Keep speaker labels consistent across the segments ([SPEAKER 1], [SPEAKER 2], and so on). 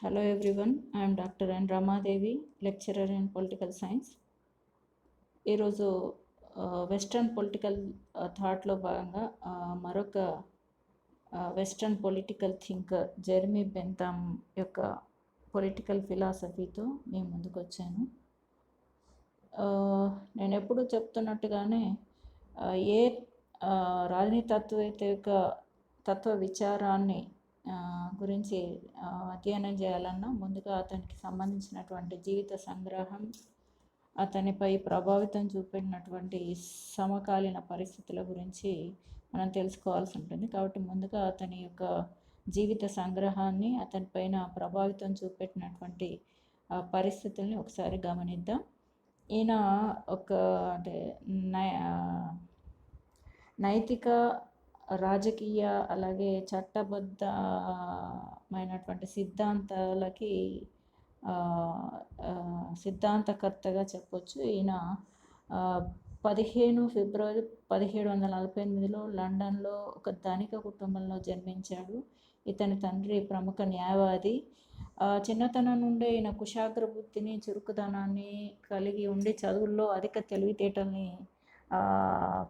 [SPEAKER 1] Hello everyone, I am Dr. N. Ramadevi, lecturer in political science. ఈరోజు western political థాట్లో భాగంగా మరొక western political thinker Jeremy బెంథామ్ యొక్క political ఫిలాసఫీతో నేను ముందుకు వచ్చాను. నేను ఎప్పుడూ చెప్తున్నట్టుగానే ఏ రాజనీతివేత్త యొక్క తత్వ విచారాన్ని గురించి అధ్యయనం చేయాలన్నా ముందుగా అతనికి సంబంధించినటువంటి జీవిత సంగ్రహం, అతనిపై ప్రభావితం చూపినటువంటి సమకాలీన పరిస్థితుల గురించి మనం తెలుసుకోవాల్సి ఉంటుంది. కాబట్టి ముందుగా అతని యొక్క జీవిత సంగ్రహాన్ని, అతనిపైన ప్రభావితం చూపెట్టినటువంటి పరిస్థితుల్ని ఒకసారి గమనిద్దాం. ఈయన ఒక నైతిక, రాజకీయ, అలాగే చట్టబద్ధమైనటువంటి సిద్ధాంతాలకి సిద్ధాంతకర్తగా చెప్పొచ్చు. ఈయన 15 ఫిబ్రవరి 1748లో లండన్లో ఒక ధనిక కుటుంబంలో జన్మించాడు. ఇతని తండ్రి ప్రముఖ న్యాయవాది. చిన్నతనం నుండే ఈయన కుశాగ్ర బుద్ధిని, చురుకుదనాన్ని కలిగి ఉండి చదువుల్లో అధిక తెలివితేటల్ని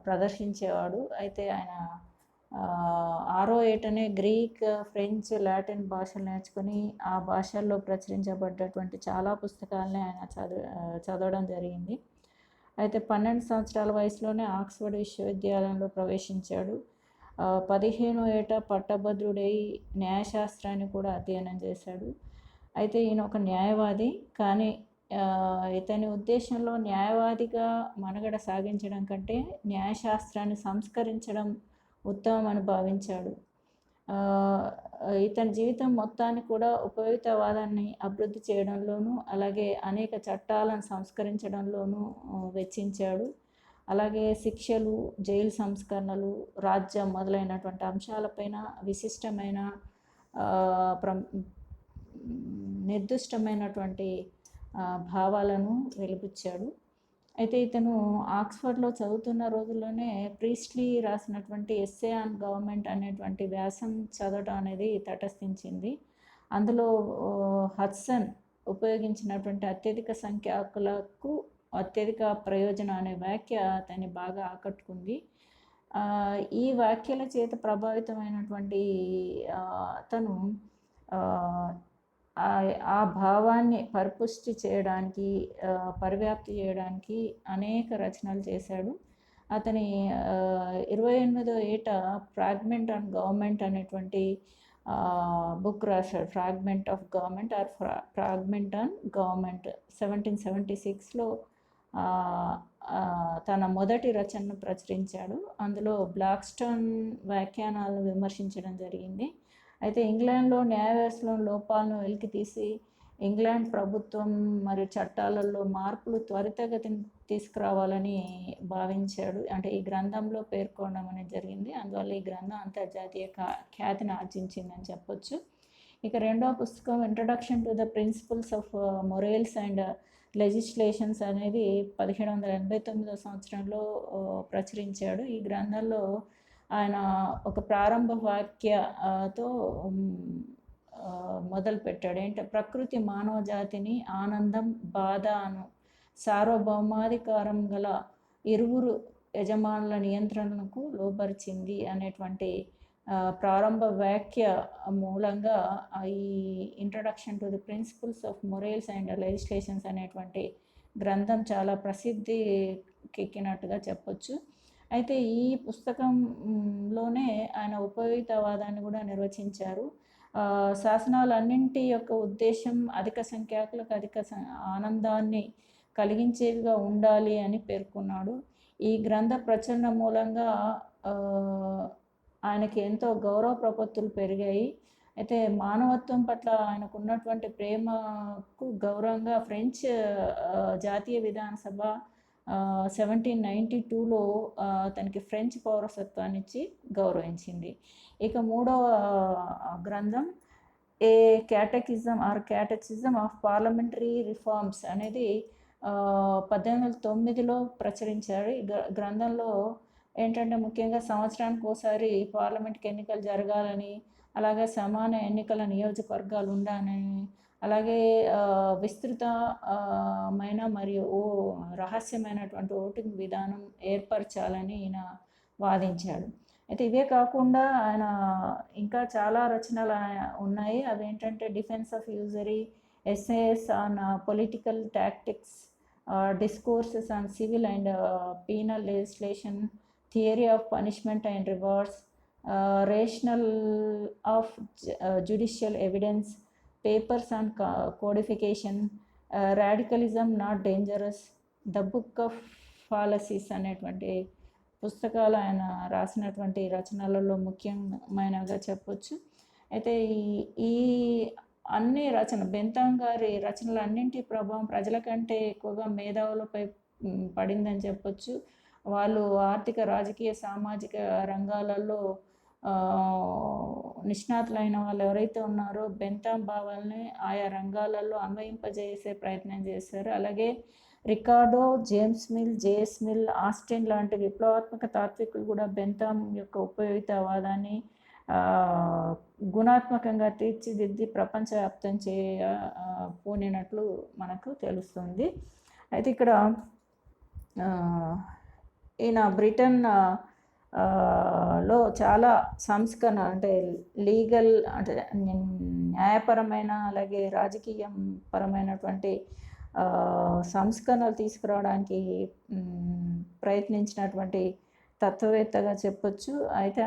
[SPEAKER 1] ప్రదర్శించేవాడు. అయితే ఆయన 6వ ఏటనే గ్రీక్, ఫ్రెంచ్, లాటిన్ భాషలు నేర్చుకుని ఆ భాషల్లో ప్రచురించబడ్డటువంటి చాలా పుస్తకాలని ఆయన చదవడం జరిగింది. అయితే 12 సంవత్సరాల వయసులోనే ఆక్స్ఫర్డ్ విశ్వవిద్యాలయంలో ప్రవేశించాడు. 15వ ఏట పట్టభద్రుడై న్యాయశాస్త్రాన్ని కూడా అధ్యయనం చేశాడు. అయితే ఈయన ఒక న్యాయవాది, కానీ ఇతని ఉద్దేశంలో న్యాయవాదిగా మనుగడ సాగించడం కంటే న్యాయశాస్త్రాన్ని సంస్కరించడం ఉత్తమమని భావించాడు. ఇతని జీవితం మొత్తాన్ని కూడా ఉపయోగితవాదాన్ని అభివృద్ధి చేయడంలోనూ, అలాగే అనేక చట్టాలను సంస్కరించడంలోనూ వెచ్చించాడు. అలాగే శిక్షలు, జైలు సంస్కరణలు, రాజ్యం మొదలైనటువంటి అంశాలపైన విశిష్టమైన నిర్దిష్టమైనటువంటి భావాలను వెలిబుచ్చాడు. అయితే ఇతను ఆక్స్ఫర్డ్లో చదువుతున్న రోజుల్లోనే ప్రీస్ట్లీ రాసినటువంటి ఎస్సే ఆన్ గవర్నమెంట్ అనేటువంటి వ్యాసం చదవడం అనేది తటస్థించింది. అందులో హడ్సన్ ఉపయోగించినటువంటి అత్యధిక సంఖ్యాకులకు అత్యధిక ప్రయోజనం అనే వ్యాఖ్య అతన్ని బాగా ఆకట్టుకుంది. ఈ వ్యాఖ్యల చేత ప్రభావితమైనటువంటి అతను ఆ భావాన్ని పరిపుష్టి చేయడానికి, పరివ్యాప్తి చేయడానికి అనేక రచనలు చేశాడు. అతని 28వ ఏట ఫ్రాగ్మెంట్ ఆన్ గవర్నమెంట్ అనేటువంటి బుక్ రాశాడు. Fragment of government or fragment on government 1776లో తన మొదటి రచనను ప్రచురించాడు. అందులో బ్లాక్స్టోన్ వ్యాఖ్యానాలను విమర్శించడం జరిగింది. అయితే ఇంగ్లాండ్లో న్యాయ వ్యవస్థలో లోపాలను వెలికితీసి ఇంగ్లాండ్ ప్రభుత్వం మరియు చట్టాలలో మార్పులు త్వరితగతిని తీసుకురావాలని భావించాడు. అంటే ఈ గ్రంథంలో పేర్కొనడం అనేది జరిగింది. అందువల్ల ఈ గ్రంథం అంతర్జాతీయ ఖ్యాతిని ఆర్జించిందని చెప్పొచ్చు. ఇక రెండవ పుస్తకం introduction to the principles of morals and legislations అనేది 1789వ సంవత్సరంలో ప్రచురించాడు. ఈ గ్రంథంలో ఆయన ఒక ప్రారంభ వాక్యతో మొదలుపెట్టాడు. ఏంటంటే ప్రకృతి మానవ జాతిని ఆనందం, బాధ అను సార్వభౌమాధికారం గల ఇరువురు యజమానుల నియంత్రణకు లోబరిచింది అనేటువంటి ప్రారంభ వాక్య మూలంగా ఈ introduction to the principles of morals and legislations అనేటువంటి గ్రంథం చాలా ప్రసిద్ధికెక్కినట్టుగా చెప్పొచ్చు. అయితే ఈ పుస్తకంలోనే ఆయన ఉపయోగితవాదాన్ని కూడా నిర్వచించారు. శాసనాలన్నింటి యొక్క ఉద్దేశం అధిక సంఖ్యాకులకు అధిక ఆనందాన్ని కలిగించేవిగా ఉండాలి అని పేర్కొన్నాడు. ఈ గ్రంథ ప్రచురణ మూలంగా ఆయనకి ఎంతో గౌరవ ప్రపత్తులు పెరిగాయి. అయితే మానవత్వం పట్ల ఆయనకు ఉన్నటువంటి ప్రేమకు గౌరవంగా ఫ్రెంచ్ జాతీయ విధాన సభ 1792లో అతనికి ఫ్రెంచ్ పౌరసత్వాన్ని ఇచ్చి గౌరవించింది. ఇక మూడవ గ్రంథం ఏ క్యాటెచిజం ఆఫ్ పార్లమెంటరీ రిఫార్మ్స్ అనేది 1809లో ప్రచురించారు. ఈ గ్రంథంలో ఏంటంటే ముఖ్యంగా సంవత్సరానికి ఒకసారి పార్లమెంట్కి ఎన్నికలు జరగాలని, అలాగే సమాన ఎన్నికల నియోజకవర్గాలు ఉండాలని, అలాగే విస్తృతమైన మరియు రహస్యమైనటువంటి ఓటింగ్ విధానం ఏర్పరచాలని ఈయన వాదించాడు. అయితే ఇవే కాకుండా ఆయన ఇంకా చాలా రచనలు ఉన్నాయి. అవేంటంటే defence of usury, essays on political tactics, discourses on civil and penal legislation, theory of punishment and rewards, rationale of judicial evidence, papers on codification, radicalism not dangerous, the book of fallacies అనేటువంటి పుస్తకాలు ఆయన రాసినటువంటి రచనలలో ముఖ్యమైనవిగా చెప్పొచ్చు. అయితే ఈ అన్ని బెంతాం గారి రచనలు అన్నింటి ప్రభావం ప్రజల కంటే ఎక్కువగా మేధావులపై పడిందని చెప్పొచ్చు. వాళ్ళు ఆర్థిక, రాజకీయ, సామాజిక రంగాలలో నిష్ణాతులైన వాళ్ళు ఎవరైతే ఉన్నారో బెంతాం భావాల్ని ఆయా రంగాలలో అన్వయింపజేసే ప్రయత్నం చేశారు. అలాగే Ricardo, James Mill, JS Mill, Austin లాంటి విప్లవాత్మక తాత్వికులు కూడా బెంతాం యొక్క ఉపయోగితవాదాన్ని గుణాత్మకంగా తీర్చిదిద్ది ప్రపంచవ్యాప్తం పూనినట్లు మనకు తెలుస్తుంది. అయితే ఇక్కడ ఈయన బ్రిటన్ లో చాలా సంస్కరణ అంటే లీగల్ అంటే న్యాయపరమైన అలాగే రాజకీయం పరమైనటువంటి సంస్కరణలు తీసుకురావడానికి ప్రయత్నించినటువంటి తత్వవేత్తగా చెప్పొచ్చు. అయితే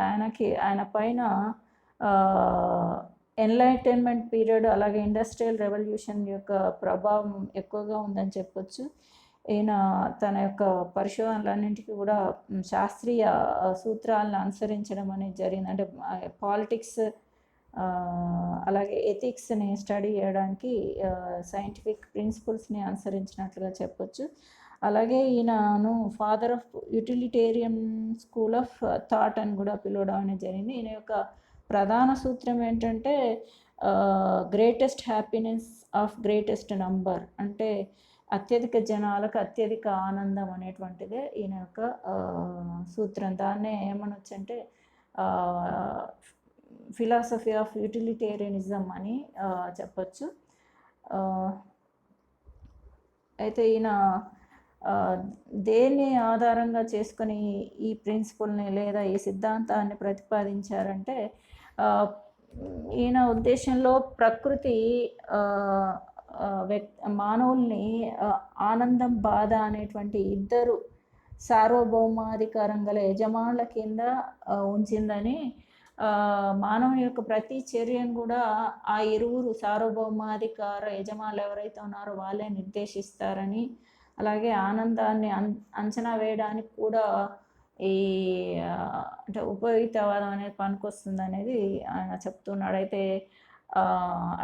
[SPEAKER 1] ఆయన పైన ఎన్లైటన్మెంట్ పీరియడ్ అలాగే ఇండస్ట్రియల్ రెవల్యూషన్ యొక్క ప్రభావం ఎక్కువగా ఉందని చెప్పొచ్చు. ఈయన తన యొక్క పరిశోధనలన్నింటికీ కూడా శాస్త్రీయ సూత్రాలను అనుసరించడం అనేది జరిగింది. అంటే పాలిటిక్స్ అలాగే ఎథిక్స్ని స్టడీ చేయడానికి సైంటిఫిక్ ప్రిన్సిపల్స్ని అనుసరించినట్లుగా చెప్పొచ్చు. అలాగే ఈయనను father of utilitarian school of thought అని కూడా పిలవడం అనేది జరిగింది. ఈయన యొక్క ప్రధాన సూత్రం ఏంటంటే greatest happiness of greatest number, అంటే అత్యధిక జనాలకు అత్యధిక ఆనందం అనేటువంటిదే ఈయన యొక్క సూత్రం. దాన్నే ఏమనొచ్చు అంటే ఫిలాసఫీ ఆఫ్ యూటిలిటేరియనిజం అని చెప్పచ్చు. అయితే ఈయన దేన్ని ఆధారంగా చేసుకొని ఈ ప్రిన్సిపల్ని లేదా ఈ సిద్ధాంతాన్ని ప్రతిపాదించారంటే ఈయన ఉద్దేశంలో ప్రకృతి మానవుల్ని ఆనందం, బాధ అనేటువంటి ఇద్దరు సార్వభౌమాధికారం గల యజమానుల కింద ఉంచిందని, మానవుని యొక్క ప్రతి చర్యను కూడా ఆ ఇరువురు సార్వభౌమాధికార యజమానులు ఎవరైతే ఉన్నారో వాళ్ళే నిర్దేశిస్తారని, అలాగే ఆనందాన్ని అంచనా వేయడానికి కూడా ఈ అంటే ఉపయుక్తవాదం అనేది పనికొస్తుంది అనేది ఆయన చెప్తున్నాడు. అయితే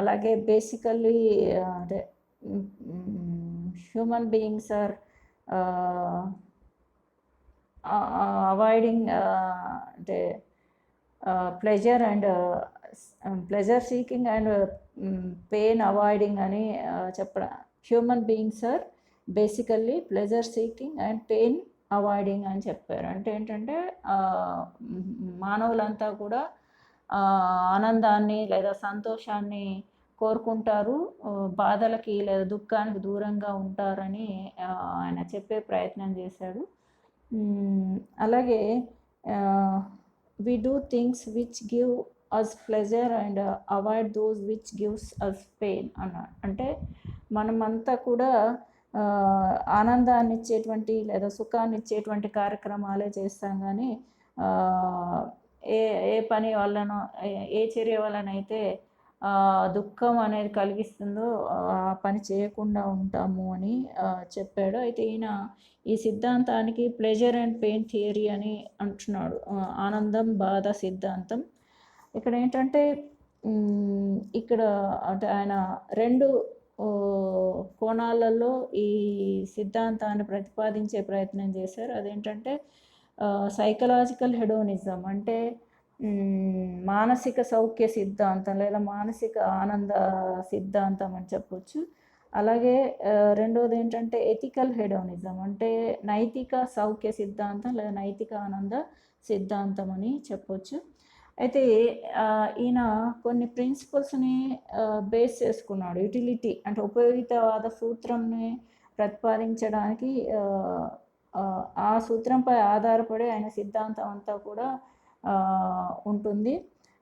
[SPEAKER 1] అలాగే బేసికల్లీ అంటే హ్యూమన్ బీయింగ్స్ ఆర్ అవాయిడింగ్ అంటే pleasure and pleasure seeking and pain avoiding అని చెప్పడం. Human beings are basically pleasure seeking and pain avoiding అని చెప్పారు. అంటే ఏంటంటే మానవులంతా కూడా ఆనందాన్ని లేదా సంతోషాన్ని కోరుకుంటారు, బాధలకి లేదా దుఃఖానికి దూరంగా ఉంటారని ఆయన చెప్పే ప్రయత్నం చేశాడు. అలాగే we do things which give us pleasure and avoid those which gives us pain అన్నాడు. అంటే మనమంతా కూడా ఆనందాన్ని ఇచ్చేటువంటి లేదా సుఖాన్ని ఇచ్చేటువంటి కార్యక్రమాలే చేస్తాం, కానీ ఏ పని వల్లనో ఏ చర్య వలనైతే దుఃఖం అనేది కలిగిస్తుందో ఆ పని చేయకుండా ఉంటాము అని చెప్పాడు. అయితే ఈయన ఈ సిద్ధాంతానికి ప్లెజర్ అండ్ పెయిన్ థియరీ అని అంటున్నాడు, ఆనందం బాధ సిద్ధాంతం. ఇక్కడ ఏంటంటే ఇక్కడ అంటే ఆయన రెండు కోణాలలో ఈ సిద్ధాంతాన్ని ప్రతిపాదించే ప్రయత్నం చేశారు. అదేంటంటే సైకలాజికల్ హెడోనిజం అంటే మానసిక సౌఖ్య సిద్ధాంతం లేదా మానసిక ఆనంద సిద్ధాంతం అని చెప్పొచ్చు. అలాగే రెండవది ఏంటంటే ఎథికల్ హెడోనిజం అంటే నైతిక సౌఖ్య సిద్ధాంతం లేదా నైతిక ఆనంద సిద్ధాంతం అని చెప్పొచ్చు. అయితే ఈయన కొన్ని ప్రిన్సిపల్స్ని బేస్ చేసుకున్నాడు. యుటిలిటీ అంటే ఉపయోగితవాద సూత్రంని ప్రతిపాదించడానికి ఆ సూత్రంపై ఆధారపడి ఆయన సిద్ధాంతం అంతా కూడా ఉంటుంది.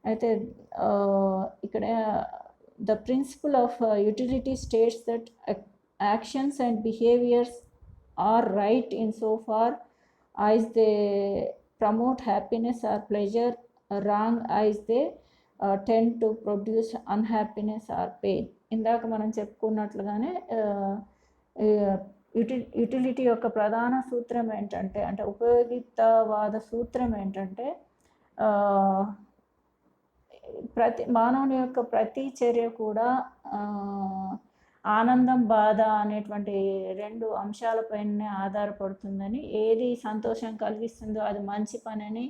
[SPEAKER 1] అయితే ఇక్కడ the principle of utility states that actions and behaviours are right in so far as they promote happiness or pleasure, wrong as they tend to produce unhappiness or pain. ఇందాక మనం చెప్పుకున్నట్లుగానే యుటిలిటీ యొక్క ప్రధాన సూత్రం ఏంటంటే, అంటే ఉపయోగితవాద సూత్రం ఏంటంటే, మానవుని యొక్క ప్రతి చర్య కూడా ఆనందం, బాధ అనేటువంటి 2 అంశాలపైనే ఆధారపడుతుందని, ఏది సంతోషం కలిగిస్తుందో అది మంచి పనని,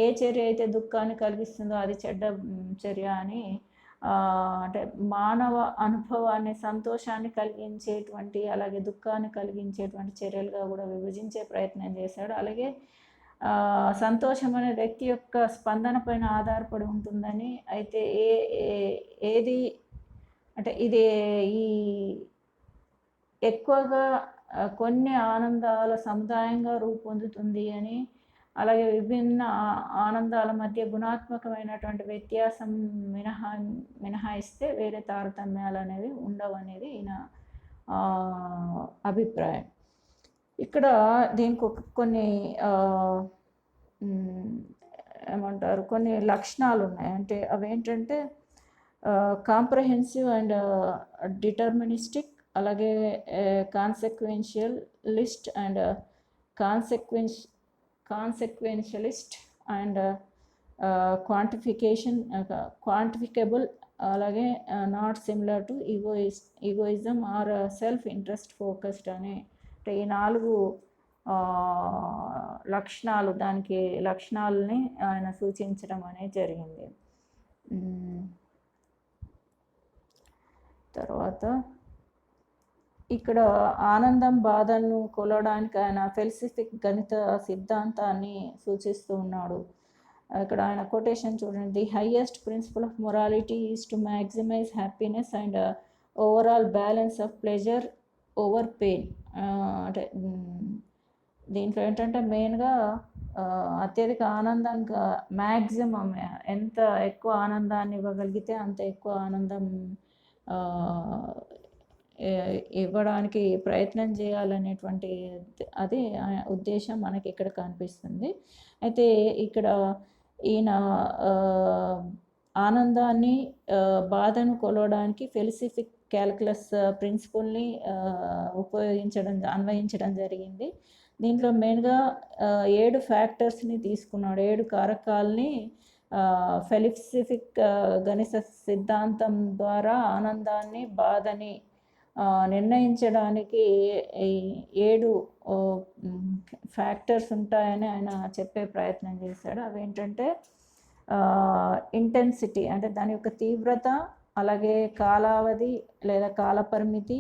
[SPEAKER 1] ఏ చర్య అయితే దుఃఖాన్ని కలిగిస్తుందో అది చెడ్డ చర్య అని, అంటే మానవ అనుభవాన్ని సంతోషాన్ని కలిగించేటువంటి అలాగే దుఃఖాన్ని కలిగించేటువంటి చర్యలుగా కూడా విభజించే ప్రయత్నం చేశాడు. అలాగే సంతోషం అనే వ్యక్తి యొక్క స్పందన పైన ఆధారపడి ఉంటుందని, అయితే ఏది అంటే ఇది ఈ ఎక్కువగా కొన్ని ఆనందాల సముదాయంగా రూపొందుతుంది అని, అలాగే విభిన్న ఆనందాల మధ్య గుణాత్మకమైనటువంటి వ్యత్యాసం మినహాయిస్తే వేరే తారతమ్యాలు అనేవి ఉండవనేది ఈయన అభిప్రాయం. ఇక్కడ దీనికి కొన్ని ఏమంటారు కొన్ని లక్షణాలు ఉన్నాయి. అంటే అవేంటంటే కాంప్రహెన్సివ్ అండ్ డిటర్మినిస్టిక్, అలాగే కాన్సెక్వెన్షియలిస్ట్ అండ్ కాన్సెక్వెన్షియలిస్ట్ అండ్ క్వాంటిఫికబుల్, అలాగే not similar to egoism or self interest focused అనే ఈ 4 లక్షణాలు దానికి లక్షణాలని ఆయన సూచించడం అనేది జరిగింది. తర్వాత ఇక్కడ ఆనందం, బాధలను కొలవడానికి ఆయన ఫిలాసఫిక్ గణిత సిద్ధాంతాన్ని సూచిస్తూ ఉన్నాడు. ఇక్కడ ఆయన కొటేషన్ చూడండి, the highest principle of morality is to maximise happiness and overall balance of pleasure over pain. అంటే దీంట్లో ఏంటంటే మెయిన్గా అత్యధిక ఆనందంగా మ్యాక్సిమం ఎంత ఎక్కువ ఆనందాన్ని ఇవ్వగలిగితే అంత ఎక్కువ ఆనందం ఇవ్వడానికి ప్రయత్నం చేయాలనేటువంటి అది ఉద్దేశం మనకి ఇక్కడ కనిపిస్తుంది. అయితే ఇక్కడ ఈయన ఆనందాన్ని, బాధను కొలవడానికి ఫిలాసఫిక్ క్యాల్కులస్ ప్రిన్సిపల్ని అన్వయించడం జరిగింది. దీంట్లో మెయిన్గా 7 ఫ్యాక్టర్స్ని తీసుకున్నాడు. 7 కారకాలని ఫిలాసఫిక్ గణిత సిద్ధాంతం ద్వారా ఆనందాన్ని, బాధని నిర్ణయించడానికి 7 ఫ్యాక్టర్స్ ఉంటాయని ఆయన చెప్పే ప్రయత్నం చేశాడు. అవేంటంటే ఇంటెన్సిటీ అంటే దాని యొక్క తీవ్రత, అలాగే కాలావధి లేదా కాలపరిమితి,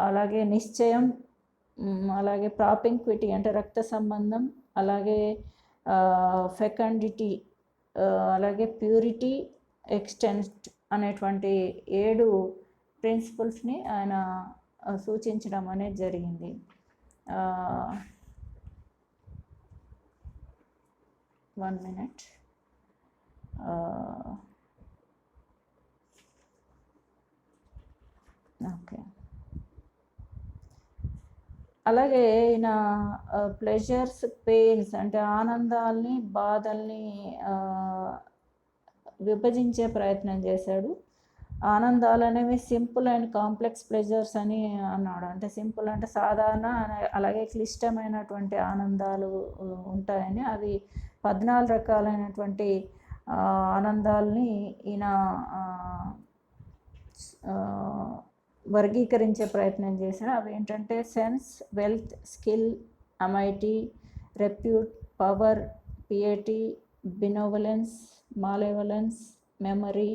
[SPEAKER 1] అలాగే నిశ్చయం, అలాగే ప్రాపింక్విటీ అంటే రక్త సంబంధం, అలాగే ఫెకండిటీ, అలాగే ప్యూరిటీ, ఎక్స్టెంట్ అనేటువంటి 7 ప్రిన్సిపల్స్ని ఆయన సూచించడం అనేది జరిగింది. 1 minute. ఓకే. అలాగే ఈయన ప్లెజర్స్, పెయిన్స్ అంటే ఆనందాల్ని, బాధల్ని విభజించే ప్రయత్నం చేశాడు. ఆనందాలు అనేవి సింపుల్ అండ్ కాంప్లెక్స్ ప్లెజర్స్ అని అన్నాడు. అంటే సింపుల్ అంటే సాధారణ, అలాగే క్లిష్టమైనటువంటి ఆనందాలు ఉంటాయని, అవి 14 రకాలైనటువంటి ఆనందాలని ఈయన వర్గీకరించే ప్రయత్నం చేశాడు. అవి ఏంటంటే sense, wealth, skill, amity, repute, power, piety, benevolence, malevolence, memory,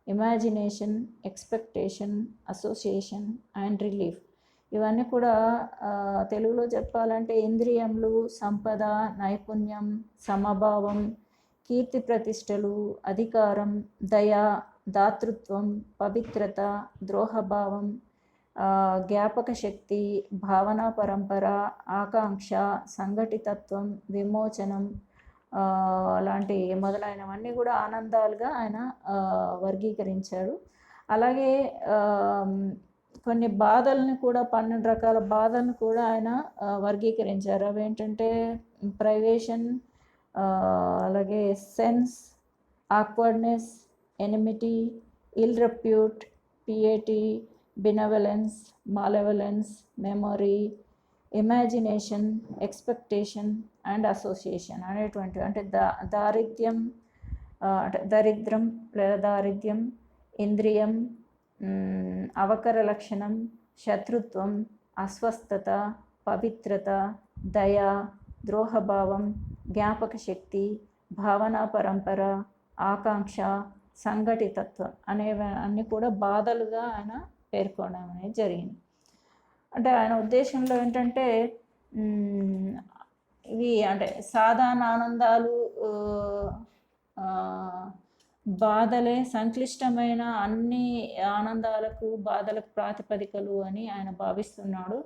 [SPEAKER 1] imagination, expectation, association and relief. ఇవన్నీ కూడా తెలుగులో చెప్పాలంటే ఇంద్రియములు, సంపద, నైపుణ్యం, సమభావం, కీర్తి ప్రతిష్టలు, అధికారం, దయ, దాతృత్వం, పవిత్రత, ద్రోహభావం, జ్ఞాపక శక్తి, భావనా పరంపర, ఆకాంక్ష, సంఘటితత్వం, విమోచనం లాంటి మొదలైనవన్నీ కూడా ఆనందాలుగా ఆయన వర్గీకరించాడు. అలాగే కొన్ని బాధల్ని కూడా 12 రకాల బాధలను కూడా ఆయన వర్గీకరించారు. అవి ఏంటంటే ప్రైవేషన్, అలాగే sense, awkwardness, enmity, ill repute, piety, benevolence, malevolence, memory, imagination, expectation and association అనేటువంటివి. అంటే దారిద్ర్యం, దరిద్రం లేదా దారిద్ర్యం, ఇంద్రియం, అవకర లక్షణం, శత్రుత్వం, అస్వస్థత, పవిత్రత, దయ, ద్రోహభావం, జ్ఞాపక శక్తి, భావనా పరంపర, ఆకాంక్ష, సంఘటితత్వం అనేవి అన్నీ కూడా బాధలుగా ఆయన పేర్కొనడం అనేది జరిగింది. అంటే ఆయన ఉద్దేశంలో ఏంటంటే ఇవి అంటే సాధారణ ఆనందాలు, బాధలే సంక్లిష్టమైన అన్ని ఆనందాలకు బాధలకు ప్రాతిపదికలు అని ఆయన భావిస్తున్నాడు.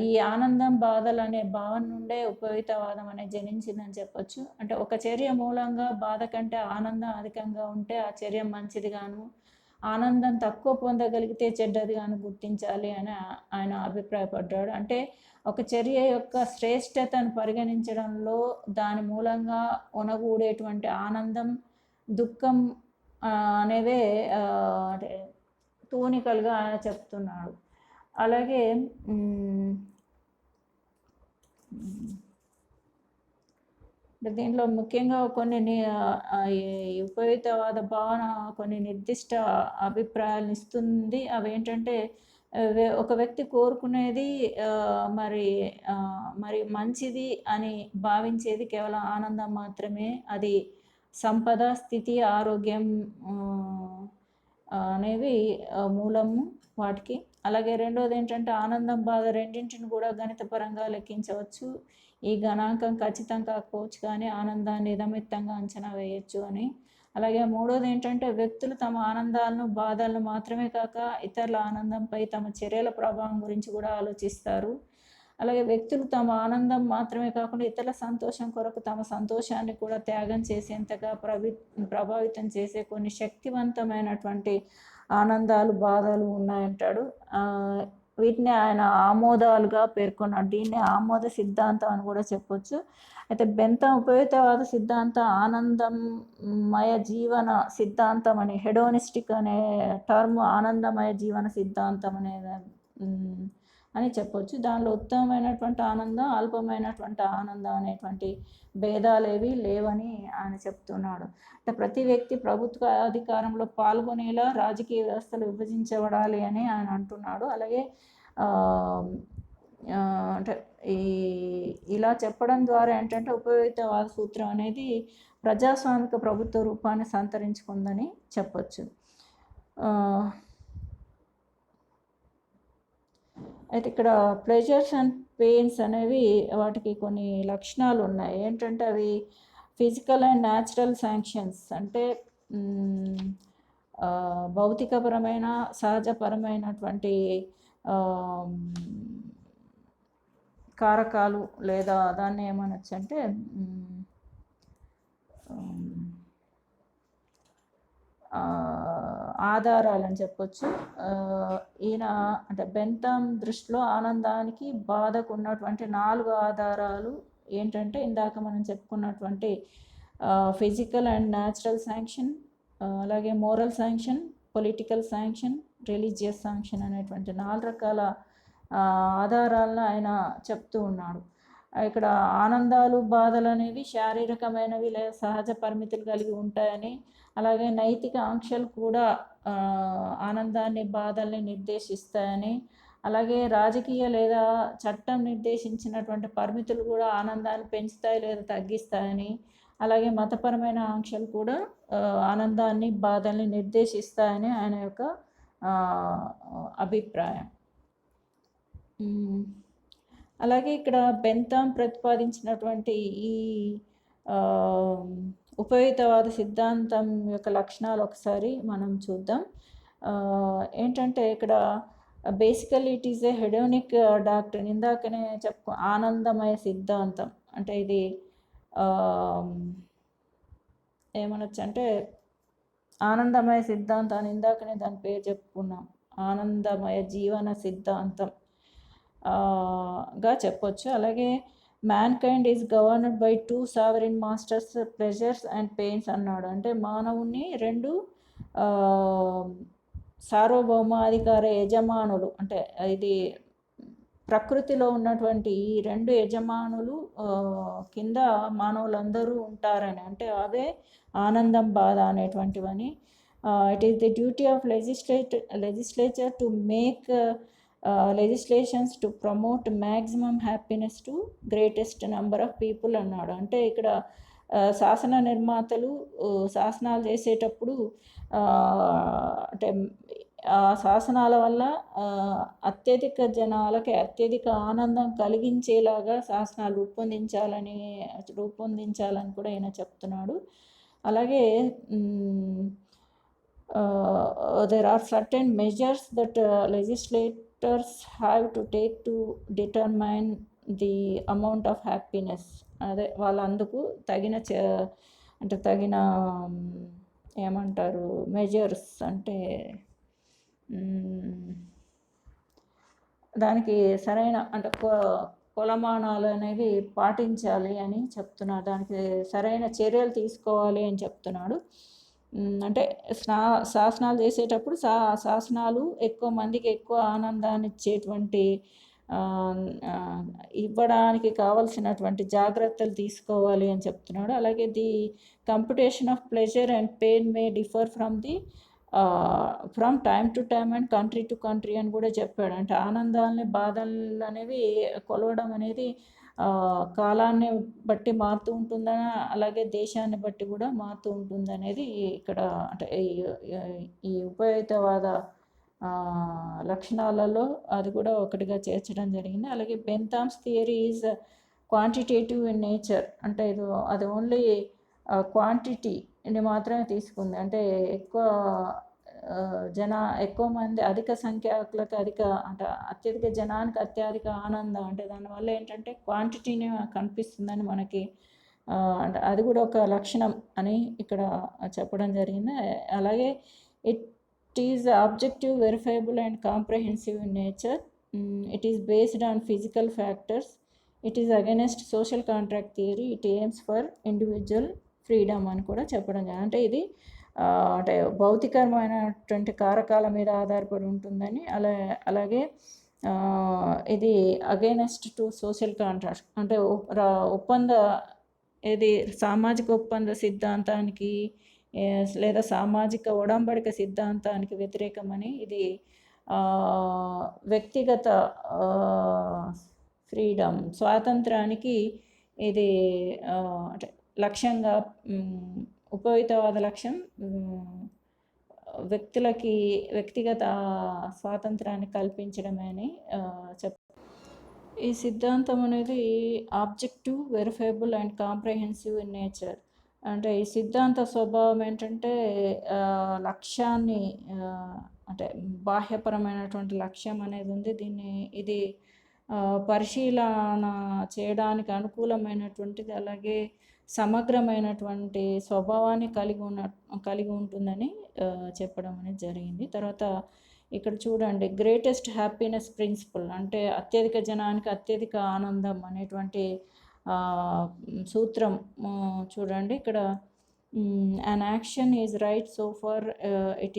[SPEAKER 1] ఈ ఆనందం బాధలు అనే భావన నుండే ఉపవితవాదం అనేది జనించిందని చెప్పొచ్చు. అంటే ఒక చర్య మూలంగా బాధ కంటే ఆనందం అధికంగా ఉంటే ఆ చర్య మంచిదిగాను, ఆనందం తక్కువ పొందగలిగితే చెడ్డదిగాను గుర్తించాలి అని ఆయన అభిప్రాయపడ్డాడు. అంటే ఒక చర్య యొక్క శ్రేష్టతను పరిగణించడంలో దాని మూలంగా ఒనగూడేటువంటి ఆనందం, దుఃఖం అనేవే అంటే తూనికలుగా ఆయన చెప్తున్నాడు. అలాగే దీంట్లో ముఖ్యంగా కొన్ని ఉపయుక్తవాద భావన కొన్ని నిర్దిష్ట అభిప్రాయాలను ఇస్తుంది. అవి ఏంటంటే ఒక వ్యక్తి కోరుకునేది మరి మంచిది అని భావించేది కేవలం ఆనందం మాత్రమే. అది సంపద, స్థితి, ఆరోగ్యం అనేవి మూలము వాటికి. అలాగే రెండోది ఏంటంటే ఆనందం, బాధ రెండింటిని కూడా గణితపరంగా లెక్కించవచ్చు. ఈ గణాంకం ఖచ్చితం కాకపోవచ్చు కానీ ఆనందాన్ని ఇదమిత్తంగా అంచనా వేయచ్చు అని. అలాగే మూడోది ఏంటంటే వ్యక్తులు తమ ఆనందాలను, బాధలను మాత్రమే కాక ఇతరుల ఆనందంపై తమ చర్యల ప్రభావం గురించి కూడా ఆలోచిస్తారు. అలాగే వ్యక్తులు తమ ఆనందం మాత్రమే కాకుండా ఇతరుల సంతోషం కొరకు తమ సంతోషాన్ని కూడా త్యాగం చేసేంతగా ప్రభావితం చేసే కొన్ని శక్తివంతమైనటువంటి ఆనందాలు, బాధలు ఉన్నాయంటాడు. వీటిని ఆయన ఆమోదాలుగా పేర్కొన్నాడు. దీన్ని ఆమోద సిద్ధాంతం అని కూడా చెప్పొచ్చు. అయితే బెంథమ్ ఉపయుక్తవాద సిద్ధాంతం ఆనందమయ జీవన సిద్ధాంతం అని, హెడోనిస్టిక్ అనే టర్మ్ ఆనందమయ జీవన సిద్ధాంతం అని చెప్పొచ్చు. దానిలో ఉత్తమమైనటువంటి ఆనందం, అల్పమైనటువంటి ఆనందం అనేటువంటి భేదాలేవి లేవని ఆయన చెప్తున్నాడు. అంటే ప్రతి వ్యక్తి ప్రభుత్వ అధికారంలో పాల్గొనేలా రాజకీయ వ్యవస్థలు విభజించబడాలి అని ఆయన అంటున్నాడు. అలాగే అంటే ఇలా చెప్పడం ద్వారా ఏంటంటే ఉపయుక్తవాద సూత్రం అనేది ప్రజాస్వామిక ప్రభుత్వ రూపాన్ని సంతరించుకుందని చెప్పొచ్చు. అయితే ఇక్కడ ప్లెజర్స్ అండ్ పెయిన్స్ అనేవి వాటికి కొన్ని లక్షణాలు ఉన్నాయి. ఏంటంటే అవి ఫిజికల్ అండ్ న్యాచురల్ శాంక్షన్స్, అంటే భౌతికపరమైన, సహజపరమైనటువంటి కారకాలు, లేదా దాన్ని ఏమనొచ్చు అంటే ఆధారాలని చెప్పొచ్చు. ఈయన అంటే బెంథమ్ దృష్టిలో ఆనందానికి, బాధకు ఉన్నటువంటి 4 ఆధారాలు ఏంటంటే ఇందాక మనం చెప్పుకున్నటువంటి ఫిజికల్ అండ్ న్యాచురల్ శాంక్షన్, అలాగే moral sanction, political sanction, religious sanction అనేటువంటి 4 రకాల ఆధారాలను ఆయన చెప్తూ ఉన్నాడు. ఇక్కడ ఆనందాలు, బాధలు అనేవి శారీరకమైనవి లేదా సహజ పరిమితులు కలిగి ఉంటాయని, అలాగే నైతిక ఆంక్షలు కూడా ఆనందాన్ని, బాధల్ని నిర్దేశిస్తాయని, అలాగే రాజకీయ లేదా చట్టం నిర్దేశించినటువంటి పరిమితులు కూడా ఆనందాన్ని పెంచుతాయి లేదా తగ్గిస్తాయని, అలాగే మతపరమైన ఆంక్షలు కూడా ఆనందాన్ని, బాధల్ని నిర్దేశిస్తాయని ఆయన యొక్క అభిప్రాయం. అలాగే ఇక్కడ బెంథమ్ ప్రతిపాదించినటువంటి ఈ ఉపయోగితవాద సిద్ధాంతం యొక్క లక్షణాలు ఒకసారి మనం చూద్దాం. ఏంటంటే ఇక్కడ basically it is a hedonic doctrine. ఇందాకనే ఆనందమయ సిద్ధాంతం అంటే ఇది ఏమనొచ్చు అంటే ఆనందమయ సిద్ధాంతాన్ని ఇందాకనే దాని పేరు చెప్పుకున్నాం, ఆనందమయ జీవన సిద్ధాంతం గా చెప్పొచ్చు. అలాగే mankind is governed by 2 sovereign masters, pleasures and pains అన్నాడు. అంటే మానవుని 2 సార్వభౌమాధికార యజమానులు, అంటే ఇది ప్రకృతిలో ఉన్నటువంటి ఈ 2 యజమానులు కింద మానవులందరూ ఉంటారని, అంటే అవే ఆనందం, బాధ అనేటువంటివని. It is the duty of legislature to make legislations to promote maximum happiness to greatest number of people అన్నాడు. అంటే ఇక్కడ శాసన నిర్మాతలు శాసనాలు చేసేటప్పుడు అంటే ఆ శాసనాల వల్ల అత్యధిక జనాలకి అత్యధిక ఆనందం కలిగించేలాగా శాసనాలు రూపొందించాలని కూడా ఈయన చెప్తున్నాడు. అలాగే there are certain measures that legislators have to take to determine the amount of happiness. అదే వాళ్ళందుకు తగిన ఏమంటారు మెజర్స్ అంటే దానికి సరైన అంటే కొలమానాలు అనేవి పాటించాలి అని చెప్తున్నాడు. దానికి సరైన చర్యలు తీసుకోవాలి అని చెప్తున్నాడు. అంటే శాసనాలు చేసేటప్పుడు శాసనాలు ఎక్కువ మందికి ఎక్కువ ఆనందాన్ని ఇచ్చేటువంటి ఇవ్వడానికి కావలసినటువంటి జాగ్రత్తలు తీసుకోవాలి అని చెప్తున్నాడు. అలాగే the computation of pleasure and pain May differ from time to time and country to country అని కూడా చెప్పాడు. అంటే ఆనందాలని బాధలు అనేవి కొలవడం అనేది కాలాన్ని బట్టి మారుతూ ఉంటుందని, అలాగే దేశాన్ని బట్టి కూడా మారుతూ ఉంటుంది అనేది ఇక్కడ అంటే ఈ ఉపయోగితవాద లక్షణాలలో అది కూడా ఒకటిగా చేర్చడం జరిగింది. అలాగే Bentham's theory is quantitative in nature. అంటే అది ఓన్లీ క్వాంటిటీని మాత్రమే తీసుకుంది. అంటే ఎక్కువ మంది అధిక సంఖ్యాకులకు అంటే అత్యధిక జనానికి అత్యధిక ఆనందం, అంటే దానివల్ల ఏంటంటే క్వాంటిటీని కనిపిస్తుందని మనకి అంటే అది కూడా ఒక లక్షణం అని ఇక్కడ చెప్పడం జరిగింది. అలాగే it is objective, verifiable and comprehensive in nature. It is based on physical factors. It is against social contract theory. It AIIMS for individual freedom అని కూడా చెప్పడం జరిగింది. అంటే ఇది అంటే భౌతికమైనటువంటి కారకాల మీద ఆధారపడి ఉంటుందని, అలాగే ఇది అగైనెస్ట్ టు సోషల్ కాంట్రాక్ట్ అంటే సామాజిక ఒప్పంద సిద్ధాంతానికి లేదా సామాజిక ఒడంబడిక సిద్ధాంతానికి వ్యతిరేకమని, ఇది వ్యక్తిగత ఫ్రీడమ్ స్వాతంత్రానికి ఇది అంటే లక్ష్యంగా ఉపయోగితవాద లక్ష్యం వ్యక్తిగత స్వాతంత్రాన్ని కల్పించడమే అని ఈ సిద్ధాంతం అనేది objective, verifiable and comprehensive in nature. అంటే ఈ సిద్ధాంత స్వభావం ఏంటంటే లక్ష్యాన్ని అంటే బాహ్యపరమైనటువంటి లక్ష్యం అనేది ఉంది. ఇది పరిశీలన చేయడానికి అనుకూలమైనటువంటిది, అలాగే సమగ్రమైనటువంటి స్వభావాన్ని కలిగి ఉంటుందని చెప్పడం అనేది జరిగింది. తర్వాత ఇక్కడ చూడండి, గ్రేటెస్ట్ హ్యాపీనెస్ ప్రిన్సిపల్ అంటే అత్యధిక జనానికి అత్యధిక ఆనందం అనేటువంటి సూత్రం చూడండి. ఇక్కడ an action is right so far it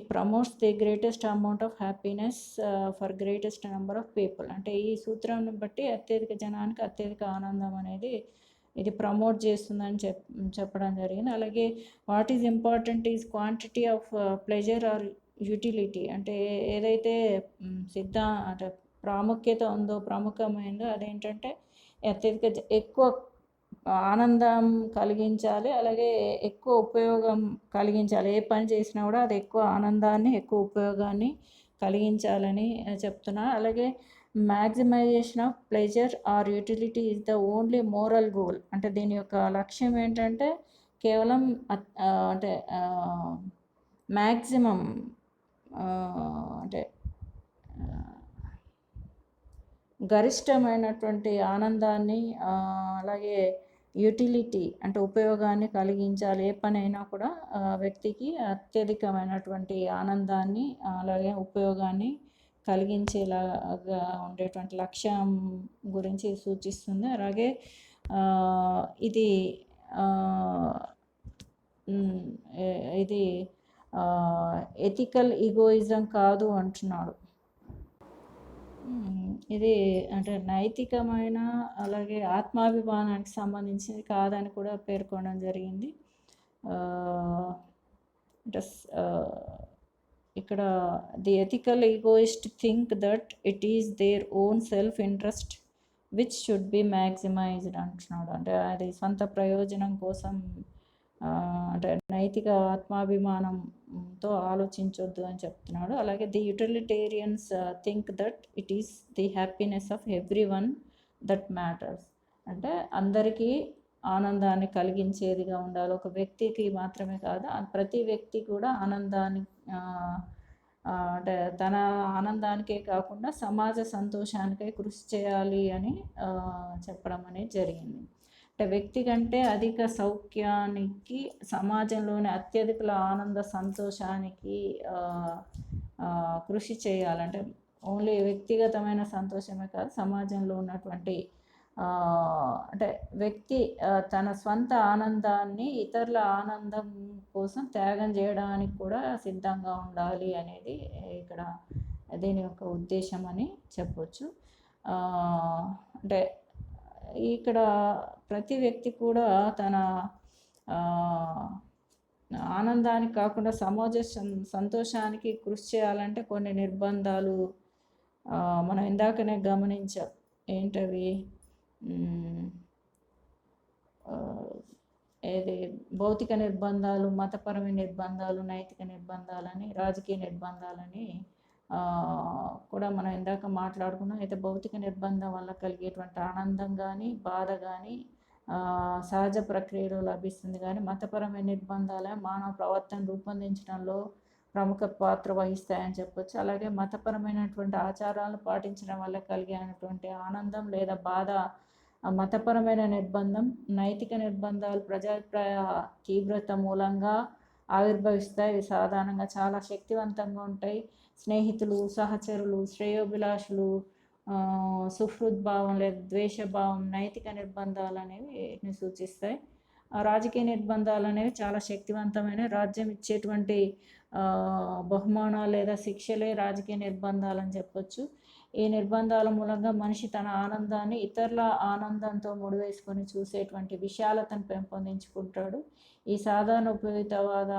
[SPEAKER 1] promotes the greatest amount of happiness for greatest number of people. అంటే ఈ సూత్రాన్ని బట్టి అత్యధిక జనానికి అత్యధిక ఆనందం అనేది ఇది ప్రమోట్ చేస్తుందని చెప్పడం జరిగింది. అలాగే what is important is quantity of pleasure or utility. అంటే ఏదైతే అంటే ప్రాముఖ్యమైందో అదేంటంటే ఎక్కువ ఆనందం కలిగించాలి, అలాగే ఎక్కువ ఉపయోగం కలిగించాలి. ఏ పని చేసినా కూడా అది ఎక్కువ ఆనందాన్ని ఎక్కువ ఉపయోగాన్ని కలిగించాలని చెప్తున్నా. అలాగే maximisation of pleasure or utility is the only moral goal. అంటే దీని యొక్క లక్ష్యం ఏంటంటే కేవలం అంటే మ్యాక్సిమం అంటే గరిష్టమైనటువంటి ఆనందాన్ని అలాగే యుటిలిటీ అంటే ఉపయోగాన్ని కలిగించాలి. ఏ పనైనా కూడా వ్యక్తికి అత్యధికమైనటువంటి ఆనందాన్ని అలాగే ఉపయోగాన్ని కలిగించేలాగా ఉండేటువంటి లక్ష్యం గురించి సూచిస్తుంది. అలాగే ఇది ఇది ఎథికల్ ఈగోయిజం కాదు అంటున్నాడు. ఇది అంటే నైతికమైన అలాగే ఆత్మాభిమానానికి సంబంధించింది కాదని కూడా పేర్కొనడం జరిగింది. ఇక్కడ the ethical egoist think that it is their own self interest which should be maximised అంటున్నాడు. అంటే అది సొంత ప్రయోజనం కోసం అంటే నైతిక ఆత్మాభిమానంతో ఆలోచించొద్దు అని చెప్తున్నాడు. అలాగే the utilitarians think that it is the happiness of everyone that matters. అంటే అందరికీ ఆనందాన్ని కలిగించేదిగా ఉండాలి. ఒక వ్యక్తికి మాత్రమే కాదు, ప్రతి వ్యక్తి కూడా ఆనందాన్ని అంటే తన ఆనందానికే కాకుండా సమాజ సంతోషానికే కృషి చేయాలి అని చెప్పడం అనేది జరిగింది. అంటే వ్యక్తి కంటే అధిక సౌఖ్యానికి సమాజంలోని అత్యధిక ఆనంద సంతోషానికి కృషి చేయాలంటే ఓన్లీ వ్యక్తిగతమైన సంతోషమే కాదు, సమాజంలో ఉన్నటువంటి అంటే వ్యక్తి తన స్వంత ఆనందాన్ని ఇతరుల ఆనందం కోసం త్యాగం చేయడానికి కూడా సిద్ధంగా ఉండాలి అనేది ఇక్కడ దీని యొక్క ఉద్దేశం అని చెప్పవచ్చు. అంటే ఇక్కడ ప్రతి వ్యక్తి కూడా తన ఆనందానికి కాకుండా సమాజ సంతోషానికి కృషి చేయాలంటే కొన్ని నిర్బంధాలు మనం ఇందాకనే గమనించాం. ఏంటవి? ఏది భౌతిక నిర్బంధాలు, మతపరమైన నిర్బంధాలు, నైతిక నిర్బంధాలని, రాజకీయ నిర్బంధాలని కూడా మనం ఇందాక మాట్లాడుకున్నాం. అయితే భౌతిక నిర్బంధం వల్ల కలిగేటువంటి ఆనందం కానీ బాధ కానీ సహజ ప్రక్రియలో లభిస్తుంది. కానీ మతపరమైన నిర్బంధాలే మానవ ప్రవర్తన రూపొందించడంలో ప్రముఖ పాత్ర వహిస్తాయని చెప్పొచ్చు. అలాగే మతపరమైనటువంటి ఆచారాలను పాటించడం వల్ల కలిగేటువంటి ఆనందం లేదా బాధ మతపరమైన నిర్బంధం. నైతిక నిర్బంధాలు ప్రజాభిప్రాయ తీవ్రత మూలంగా ఆవిర్భవిస్తాయి. ఇవి సాధారణంగా చాలా శక్తివంతంగా ఉంటాయి. స్నేహితులు, సహచరులు, శ్రేయోభిలాషులు, సుహృద్భావం లేదా ద్వేషభావం నైతిక నిర్బంధాలు అనేవి వీటిని సూచిస్తాయి. రాజకీయ నిర్బంధాలు అనేవి చాలా శక్తివంతమైన రాజ్యం ఇచ్చేటువంటి బహుమానాలు లేదా శిక్షలే రాజకీయ నిర్బంధాలు అని చెప్పొచ్చు. ఈ నిర్బంధాల మూలంగా మనిషి తన ఆనందాన్ని ఇతరుల ఆనందంతో ముడివేసుకొని చూసేటువంటి విశాలతను పెంపొందించుకుంటాడు. ఈ సాధారణ ఉపయోగితవాద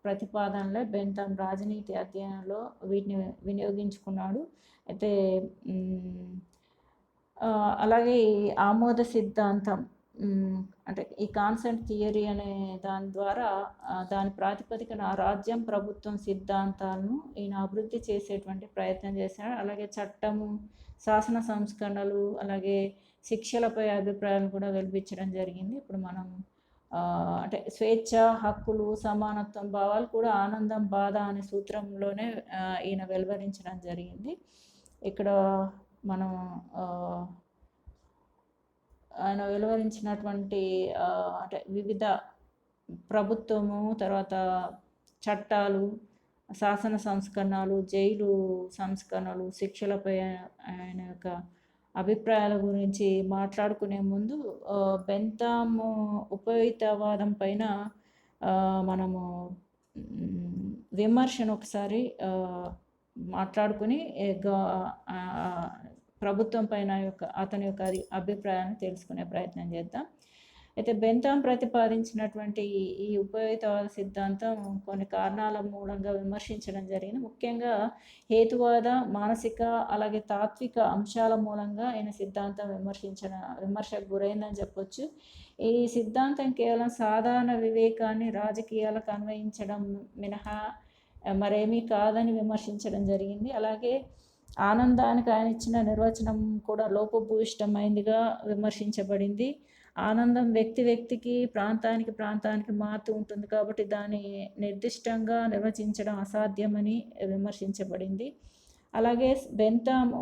[SPEAKER 1] ప్రతిపాదనలే బెంథమ్ రాజనీతి అధ్యయనంలో వీటిని వినియోగించుకున్నాడు. అయితే అలాగే ఈ ఆమోద సిద్ధాంతం అంటే ఈ కాన్సెంట్ థియరీ అనే దాని ద్వారా దాని ప్రాతిపదికన రాజ్యం, ప్రభుత్వం సిద్ధాంతాలను ఈయన అభివృద్ధి చేసేటువంటి ప్రయత్నం చేశాడు. అలాగే చట్టము, శాసన సంస్కరణలు, అలాగే శిక్షలపై అభిప్రాయాలు కూడా వెలిపించడం జరిగింది. ఇప్పుడు మనం అంటే స్వేచ్ఛ, హక్కులు, సమానత్వం భావాలు కూడా ఆనందం, బాధ అనే సూత్రంలోనే ఈయన వెలువరించడం జరిగింది. ఇక్కడ మనం ఆయన వెలువరించినటువంటి అంటే వివిధ ప్రభుత్వము, తర్వాత చట్టాలు, శాసన సంస్కరణలు, జైలు సంస్కరణలు, శిక్షలపై ఆయన యొక్క అభిప్రాయాల గురించి మాట్లాడుకునే ముందు బెంథమ్ ఉపయోగితవాదం పైన మనము విమర్శను ఒకసారి మాట్లాడుకుని ప్రభుత్వం పైన అతని యొక్క అభిప్రాయాన్ని తెలుసుకునే ప్రయత్నం చేద్దాం. అయితే బెంథమ్ ప్రతిపాదించినటువంటి ఈ ఉపయోగితవాద సిద్ధాంతం కొన్ని కారణాల మూలంగా విమర్శించడం జరిగింది. ముఖ్యంగా హేతువాద, మానసిక అలాగే తాత్విక అంశాల మూలంగా ఆయన సిద్ధాంతం విమర్శకు గురైందని చెప్పొచ్చు. ఈ సిద్ధాంతం కేవలం సాధారణ వివేకాన్ని రాజకీయాలకు అన్వయించడం మినహా మరేమీ కాదని విమర్శించడం జరిగింది. అలాగే ఆనందానికి ఆయన ఇచ్చిన నిర్వచనం కూడా లోపభూయిష్టమైందిగా విమర్శించబడింది. ఆనందం వ్యక్తి వ్యక్తికి, ప్రాంతానికి ప్రాంతానికి మారుతూ ఉంటుంది కాబట్టి దాన్ని నిర్దిష్టంగా నిర్వచించడం అసాధ్యమని విమర్శించబడింది. అలాగే బెంతాము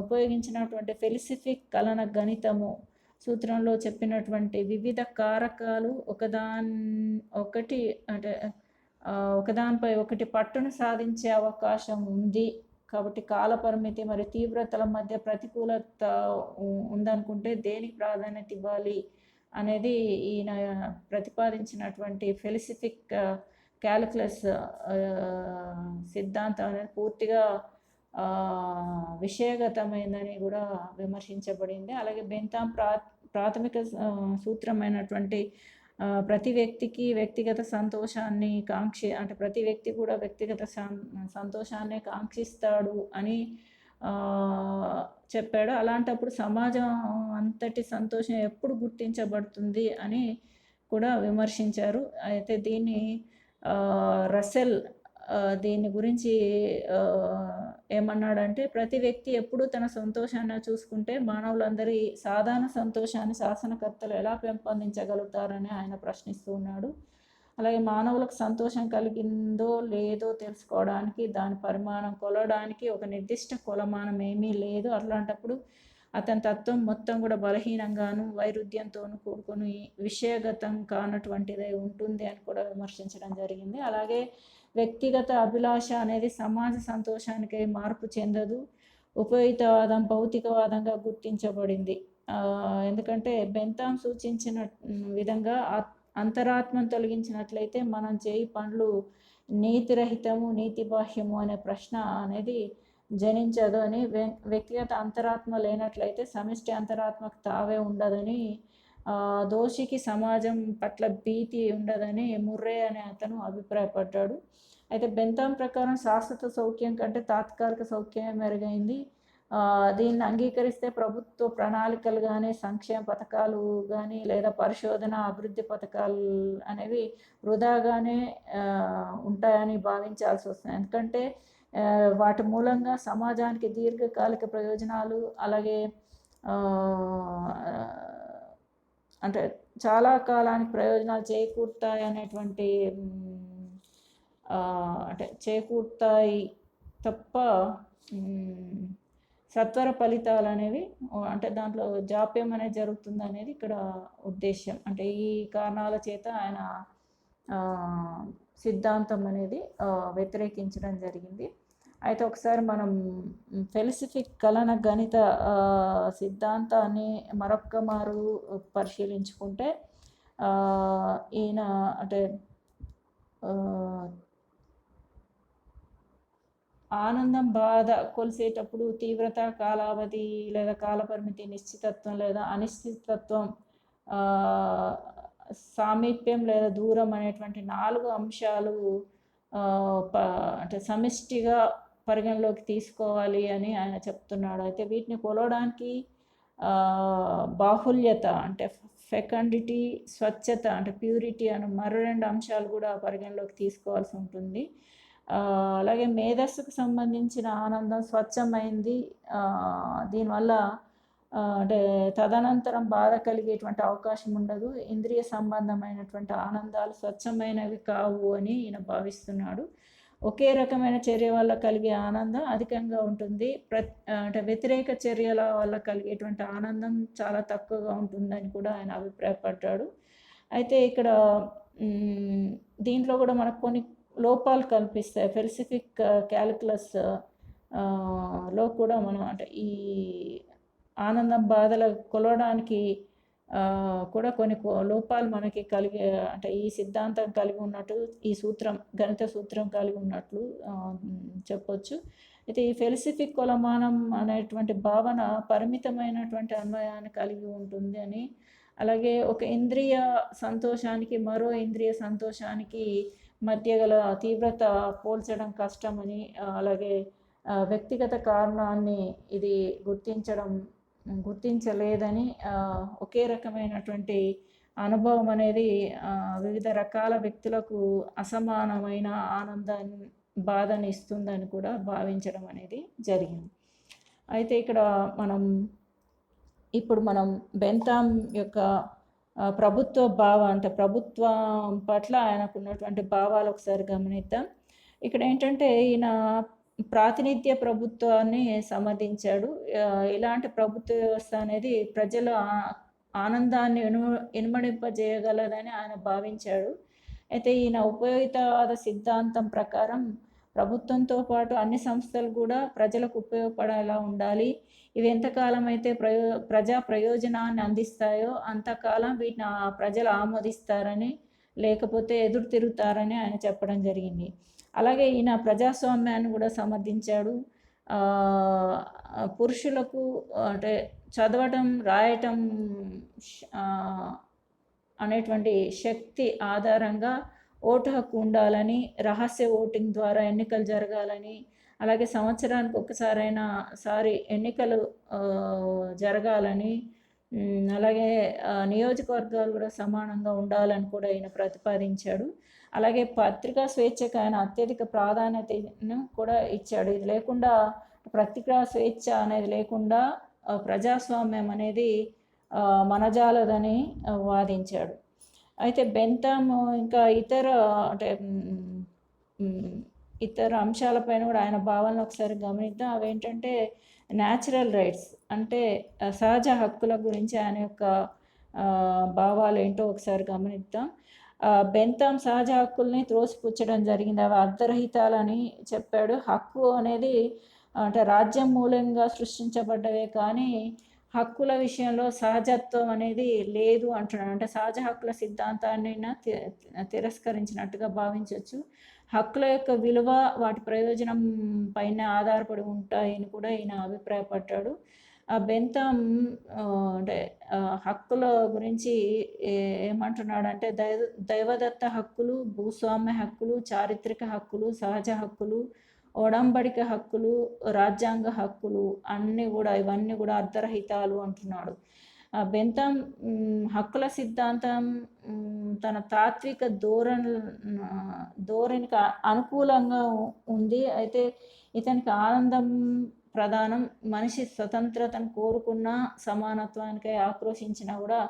[SPEAKER 1] ఉపయోగించినటువంటి ఫెలిసిఫిక్ కలన గణితము సూత్రంలో చెప్పినటువంటి వివిధ కారకాలు ఒకటి అంటే ఒకదానిపై ఒకటి పట్టును సాధించే అవకాశం ఉంది కాబట్టి కాలపరిమితి మరియు తీవ్రతల మధ్య ప్రతికూలత ఉందనుకుంటే దేనికి ప్రాధాన్యత ఇవ్వాలి అనేది ఈయన ప్రతిపాదించినటువంటి ఫెలిసిఫిక్ క్యాలిక్యులస్ సిద్ధాంతం అనేది పూర్తిగా విషయగతమైందని కూడా విమర్శించబడింది. అలాగే బెంతాం ప్రాథమిక సూత్రమైనటువంటి ప్రతి వ్యక్తికి వ్యక్తిగత సంతోషాన్ని అంటే ప్రతి వ్యక్తి కూడా వ్యక్తిగత సంతోషాన్ని కాంక్షిస్తాడు అని చెప్పాడు. అలాంటప్పుడు సమాజం అంతటి సంతోషం ఎప్పుడు గుర్తించబడుతుంది అని కూడా విమర్శించారు. అయితే దీన్ని రసెల్ దీని గురించి ఏమన్నాడంటే ప్రతి వ్యక్తి ఎప్పుడూ తన సంతోషాన్ని చూసుకుంటే మానవులందరి సాధారణ సంతోషాన్ని శాసనకర్తలు ఎలా పెంపొందించగలుగుతారని ఆయన ప్రశ్నిస్తూ ఉన్నాడు. అలాగే మానవులకు సంతోషం కలిగిందో లేదో తెలుసుకోవడానికి దాని పరిమాణం కొలవడానికి ఒక నిర్దిష్ట కొలమానం ఏమీ లేదు. అట్లాంటప్పుడు అతని తత్వం మొత్తం కూడా బలహీనంగాను వైరుధ్యంతోనూ కూడుకొని విషయగతం కానటువంటిదై ఉంటుంది అని కూడా విమర్శించడం జరిగింది. అలాగే వ్యక్తిగత అభిలాష అనేది సమాజ సంతోషానికై మార్పు చెందదు, ఉపయుక్తవాదం భౌతికవాదంగా గుర్తించబడింది. ఎందుకంటే బెంతాం సూచించిన విధంగా అంతరాత్మను తొలగించినట్లయితే మనం చేయి పనులు నీతిరహితము నీతిబాహ్యము అనే ప్రశ్న అనేది జనించదు అని, వ్యక్తిగత అంతరాత్మ లేనట్లయితే సమిష్టి అంతరాత్మకు తావే ఉండదని, దోషికి సమాజం పట్ల భీతి ఉండదని ముర్రే అనే అతను అభిప్రాయపడ్డాడు. అయితే బెంతాం ప్రకారం శాశ్వత సౌఖ్యం కంటే తాత్కాలిక సౌఖ్యమే మెరుగైంది. దీన్ని అంగీకరిస్తే ప్రభుత్వ ప్రణాళికలు కానీ సంక్షేమ పథకాలు కానీ లేదా పరిశోధన అభివృద్ధి పథకాలు అనేవి వృధాగానే ఉంటాయని భావించాల్సి వస్తుంది. ఎందుకంటే వాటి మూలంగా సమాజానికి దీర్ఘకాలిక ప్రయోజనాలు అలాగే అంటే చాలా కాలానికి ప్రయోజనాలు చేకూరుతాయి అనేటువంటి అంటే చేకూరుతాయి తప్ప సత్వర ఫలితాలు అనేవి అంటే దాంట్లో జాప్యం అనేది జరుగుతుంది అనేది ఇక్కడ ఉద్దేశం. అంటే ఈ కారణాల చేత ఆయన సిద్ధాంతం అనేది వ్యతిరేకించడం జరిగింది. అయితే ఒకసారి మనం ఫెలిసిఫిక్ కలన గణిత సిద్ధాంతాన్ని మరొక్క మారు పరిశీలించుకుంటే ఈయన అంటే ఆనందం బాధ కొలిసేటప్పుడు తీవ్రత కాలావధి లేదా కాలపరిమితి నిశ్చితత్వం లేదా అనిశ్చితత్వం సామీప్యం లేదా దూరం అనేటువంటి 4 అంశాలు అంటే సమిష్టిగా పరిగణలోకి తీసుకోవాలి అని ఆయన చెప్తున్నాడు. అయితే వీటిని కొలవడానికి బాహుల్యత అంటే ఫెకండిటీ, స్వచ్ఛత అంటే ప్యూరిటీ అని మరో 2 అంశాలు కూడా పరిగణలోకి తీసుకోవాల్సి ఉంటుంది. అలాగే మేధస్సుకు సంబంధించిన ఆనందం స్వచ్ఛమైంది, దీనివల్ల అంటే తదనంతరం బాధ కలిగేటువంటి అవకాశం ఉండదు. ఇంద్రియ సంబంధమైనటువంటి ఆనందాలు స్వచ్ఛమైనవి కావు అని ఈయన భావిస్తున్నాడు. ఒకే రకమైన చర్య వల్ల కలిగే ఆనందం అధికంగా ఉంటుంది, అంటే వ్యతిరేక చర్యల వల్ల కలిగేటువంటి ఆనందం చాలా తక్కువగా ఉంటుందని కూడా ఆయన అభిప్రాయపడ్డాడు. అయితే ఇక్కడ దీంట్లో కూడా మనకు కొన్ని లోపాలు కల్పిస్తాయి. ఫెలిసిఫిక్ క్యాలిక్యులస్ లో కూడా మనం అంటే ఈ ఆనందం బాధల కొలవడానికి కూడా కొన్ని లోపాలు మనకి కలిగి అంటే ఈ సిద్ధాంతం కలిగి ఉన్నట్టు ఈ సూత్రం గణిత సూత్రం కలిగి ఉన్నట్లు చెప్పొచ్చు. అయితే ఈ ఫెలిసిఫిక్ కొలమానం అనేటువంటి భావన పరిమితమైనటువంటి అన్వయాన్ని కలిగి ఉంటుంది అని, అలాగే ఒక ఇంద్రియ సంతోషానికి మరో ఇంద్రియ సంతోషానికి మధ్య గల తీవ్రత పోల్చడం కష్టమని, అలాగే వ్యక్తిగత కారణాన్ని ఇది గుర్తించలేదని, ఒకే రకమైనటువంటి అనుభవం అనేది వివిధ రకాల వ్యక్తులకు అసమానమైన ఆనందాన్ని బాధని ఇస్తుందని కూడా భావించడం అనేది జరిగింది. అయితే ఇక్కడ మనం ఇప్పుడు బెంతాం యొక్క ప్రభుత్వ అంటే ప్రభుత్వం పట్ల ఆయనకున్నటువంటి భావాలు ఒకసారి గమనిద్దాం. ఇక్కడ ఏంటంటే ఈయన ప్రాతినిధ్య ప్రభుత్వాన్ని సమర్థించాడు. ఇలాంటి ప్రభుత్వ వ్యవస్థ అనేది ప్రజల ఆనందాన్ని ఇనుమడింపజేయగలదని ఆయన భావించాడు. అయితే ఈయన ఉపయోగితవాద సిద్ధాంతం ప్రకారం ప్రభుత్వంతో పాటు అన్ని సంస్థలు కూడా ప్రజలకు ఉపయోగపడేలా ఉండాలి. ఇవి ఎంతకాలం అయితే ప్రజా ప్రయోజనాన్ని అందిస్తాయో అంతకాలం వీటిని ప్రజలు ఆమోదిస్తారని, లేకపోతే ఎదురు తిరుగుతారని ఆయన చెప్పడం జరిగింది. అలాగే ఈయన ప్రజాస్వామ్యాన్ని కూడా సమర్థించాడు. పురుషులకు అంటే చదవటం, రాయటం అనేటువంటి శక్తి ఆధారంగా ఓటు హక్కు ఉండాలని, రహస్య ఓటింగ్ ద్వారా ఎన్నికలు జరగాలని, అలాగే సంవత్సరానికి ఒక్కసారైనా ఎన్నికలు జరగాలని, అలాగే నియోజకవర్గాలు కూడా సమానంగా ఉండాలని కూడా ఈయన ప్రతిపాదించాడు. అలాగే పత్రికా స్వేచ్ఛకు ఆయన అత్యధిక ప్రాధాన్యతను కూడా ఇచ్చాడు. ఇది లేకుండా పత్రికా స్వేచ్ఛ అనేది లేకుండా ప్రజాస్వామ్యం అనేది మనజాలదని వాదించాడు. అయితే బెంతాం ఇంకా ఇతర అంశాలపైన కూడా ఆయన భావనలు ఒకసారి గమనిద్దాం. అవేంటంటే న్యాచురల్ రైట్స్ అంటే సహజ హక్కుల గురించి ఆయన యొక్క భావాలు ఏంటో ఒకసారి గమనిద్దాం. బెంతాం సహజ హక్కుల్ని త్రోసిపుచ్చడం జరిగింది. అవి అర్ధరహితాలని చెప్పాడు. హక్కు అనేది అంటే రాజ్యం మూలంగా సృష్టించబడ్డవే కానీ హక్కుల విషయంలో సహజత్వం అనేది లేదు అంటున్నాడు. అంటే సహజ హక్కుల సిద్ధాంతాన్ని తిరస్కరించినట్టుగా భావించవచ్చు. హక్కుల యొక్క విలువ వాటి ప్రయోజనం పైన ఆధారపడి ఉంటాయని కూడా ఈయన అభిప్రాయపడ్డాడు. బెంతాం అంటే హక్కుల గురించి ఏమంటున్నాడంటే దైవదత్త హక్కులు, భూస్వామ్య హక్కులు, చారిత్రక హక్కులు, సహజ హక్కులు, ఒడంబడిక హక్కులు, రాజ్యాంగ హక్కులు ఇవన్నీ కూడా అర్ధరహితాలు అంటున్నాడు. బెంతాం హక్కుల సిద్ధాంతం తన తాత్విక ధోరణికి అనుకూలంగా ఉంది. అయితే ఇతనికి ఆనందం ప్రధానం. మనిషి స్వతంత్రతను కోరుకున్న, సమానత్వానికై ఆక్రోశించినా కూడా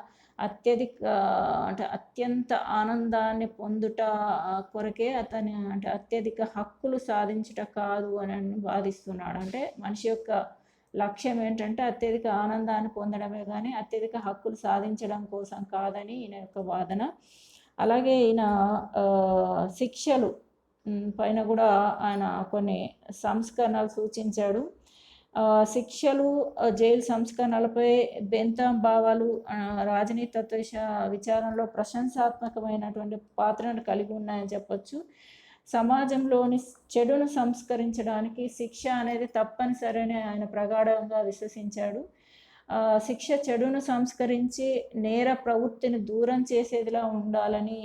[SPEAKER 1] అత్యంత ఆనందాన్ని పొందుట కొరకే అత్యధిక హక్కులు సాధించుట కాదు అని వాదిస్తున్నాడు. అంటే మనిషి యొక్క లక్ష్యం ఏంటంటే అత్యధిక ఆనందాన్ని పొందడమే కానీ అత్యధిక హక్కులు సాధించడం కోసం కాదని ఈయన యొక్క వాదన. అలాగే ఈయన శిక్షలు పైన కూడా ఆయన కొన్ని సంస్కరణలు సూచించాడు. శిక్షలు, జైలు సంస్కరణలపై బెంతాం భావాలు రాజనీతి తత్వ విచారంలో ప్రశంసాత్మకమైనటువంటి పాత్రను కలిగి ఉన్నాయని చెప్పొచ్చు. సమాజంలోని చెడును సంస్కరించడానికి శిక్ష అనేది తప్పనిసరి ఆయన ప్రగాఢంగా విశ్వసించాడు. శిక్ష చెడును సంస్కరించి నేర ప్రవృత్తిని దూరం చేసేదిలా ఉండాలని,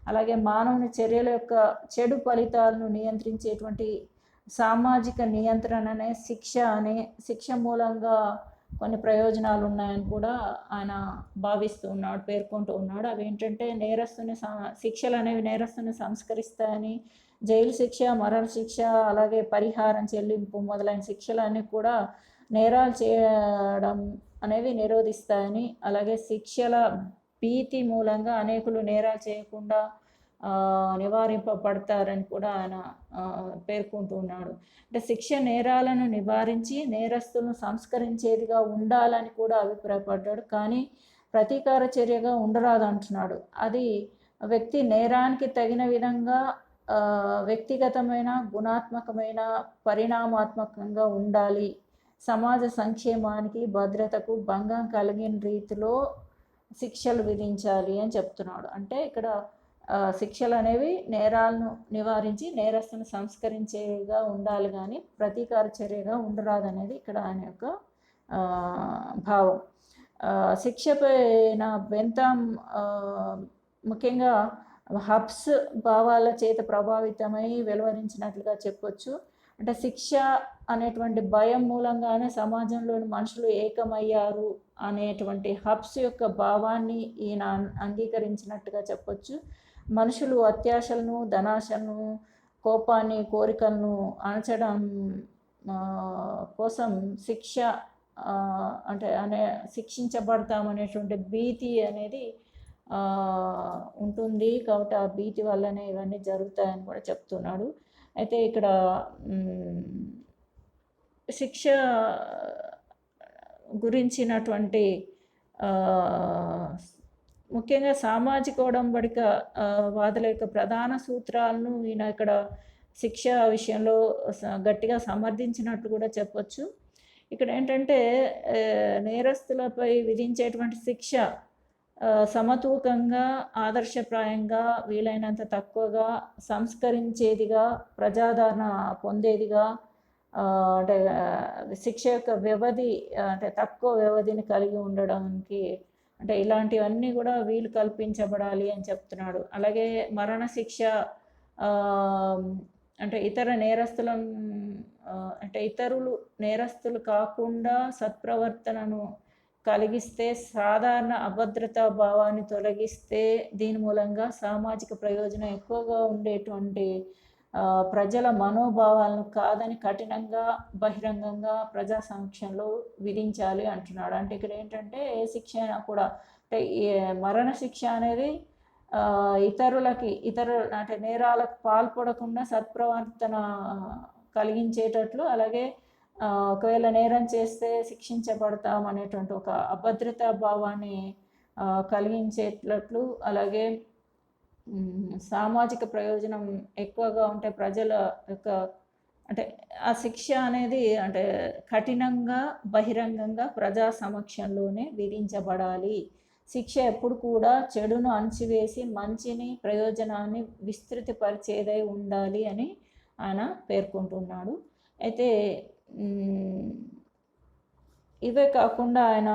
[SPEAKER 1] అలాగే మానవుని చర్యల యొక్క చెడు ఫలితాలను నియంత్రించేటువంటి సామాజిక నియంత్రణనే శిక్ష మూలంగా కొన్ని ప్రయోజనాలు ఉన్నాయని కూడా ఆయన పేర్కొంటూ ఉన్నాడు. అవి ఏంటంటే శిక్షలు అనేవి నేరస్తుని సంస్కరిస్తాయని, జైలు శిక్ష, మరణ శిక్ష, అలాగే పరిహారం చెల్లింపు మొదలైన శిక్షలన్నీ కూడా నేరాలు చేయడం అనేవి నిరోధిస్తాయని, అలాగే శిక్షల భీతి మూలంగా అనేకులు నేరాలు చేయకుండా నివారింపబడతారని కూడా ఆయన పేర్కొంటూ ఉన్నాడు. అంటే శిక్ష నేరాలను నివారించి నేరస్తులను సంస్కరించేదిగా ఉండాలని కూడా అభిప్రాయపడ్డాడు. కానీ ప్రతీకార చర్యగా ఉండరాదు అంటున్నాడు. అది వ్యక్తి నేరానికి తగిన విధంగా వ్యక్తిగతమైన, గుణాత్మకమైన, పరిణామాత్మకంగా ఉండాలి. సమాజ సంక్షేమానికి, భద్రతకు భంగం కలిగిన రీతిలో శిక్షలు విధించాలి అని చెప్తున్నాడు. అంటే ఇక్కడ శిక్షలు అనేవి నేరాలను నివారించి నేరస్తులను సంస్కరించేగా ఉండాలి కానీ ప్రతీకార చర్యగా ఉండరాదు అనేది ఇక్కడ ఆయన యొక్క భావం. శిక్షపైన బెంతాం ముఖ్యంగా హబ్స్ భావాల చేత ప్రభావితమై వెలువరించినట్లుగా చెప్పొచ్చు. అంటే శిక్ష అనేటువంటి భయం మూలంగానే సమాజంలోని మనుషులు ఏకమయ్యారు అనేటువంటి హబ్స్ యొక్క భావాన్ని ఈయన అంగీకరించినట్టుగా చెప్పొచ్చు. మనుషులు అత్యాశలను, ధనాశలను, కోపాన్ని, కోరికలను అణచడం కోసం శిక్ష అంటే శిక్షించబడతామనేటువంటి భీతి అనేది ఉంటుంది. కాబట్టి ఆ భీతి వల్లనే ఇవన్నీ జరుగుతాయని కూడా చెప్తున్నాడు. అయితే ఇక్కడ శిక్ష గురించినటువంటి ముఖ్యంగా సామాజిక ఒడంబడిక వాదుల యొక్క ప్రధాన సూత్రాలను ఈయన ఇక్కడ శిక్ష విషయంలో గట్టిగా సమర్థించినట్టు కూడా చెప్పొచ్చు. ఇక్కడ ఏంటంటే నేరస్తులపై విధించేటువంటి శిక్ష సమతూకంగా, ఆదర్శప్రాయంగా, వీలైనంత తక్కువగా, సంస్కరించేదిగా, ప్రజాదరణ పొందేదిగా, అంటే శిక్ష యొక్క వ్యవధి అంటే తక్కువ వ్యవధిని కలిగి ఉండడానికి అంటే ఇలాంటివన్నీ కూడా వీలు కల్పించబడాలి అని చెప్తున్నాడు. అలాగే మరణశిక్ష అంటే ఇతర నేరస్తులను అంటే ఇతరులు నేరస్తులు కాకుండా సత్ప్రవర్తనను కలిగిస్తే, సాధారణ అభద్రతా భావాన్ని తొలగిస్తే, దీని మూలంగా సామాజిక ప్రయోజనం ఎక్కువగా ఉండేటువంటి ప్రజల మనోభావాలను కాదని కఠినంగా, బహిరంగంగా ప్రజా సమక్షంలో విధించాలి అంటున్నాడు. అంటే ఇక్కడ ఏంటంటే ఏ శిక్ష అయినా కూడా అంటే మరణశిక్ష అనేది ఇతరులు అంటే నేరాలకు పాల్పడకుండా సత్ప్రవర్తన కలిగించేటట్లు, అలాగే ఒకవేళ నేరం చేస్తే శిక్షించబడతాం అనేటువంటి ఒక అభద్రతా భావాన్ని కలిగించేటట్లు, అలాగే సామాజిక ప్రయోజనం ఎక్కువగా ఉంటే ప్రజల యొక్క అంటే ఆ శిక్ష అనేది అంటే కఠినంగా, బహిరంగంగా ప్రజా సమక్షంలోనే విధించబడాలి. శిక్ష ఎప్పుడు కూడా చెడును అణచివేసి మంచిని, ప్రయోజనాన్ని విస్తృతపరిచేదై ఉండాలి అని ఆయన పేర్కొంటున్నాడు. అయితే ఇవే కాకుండా ఆయన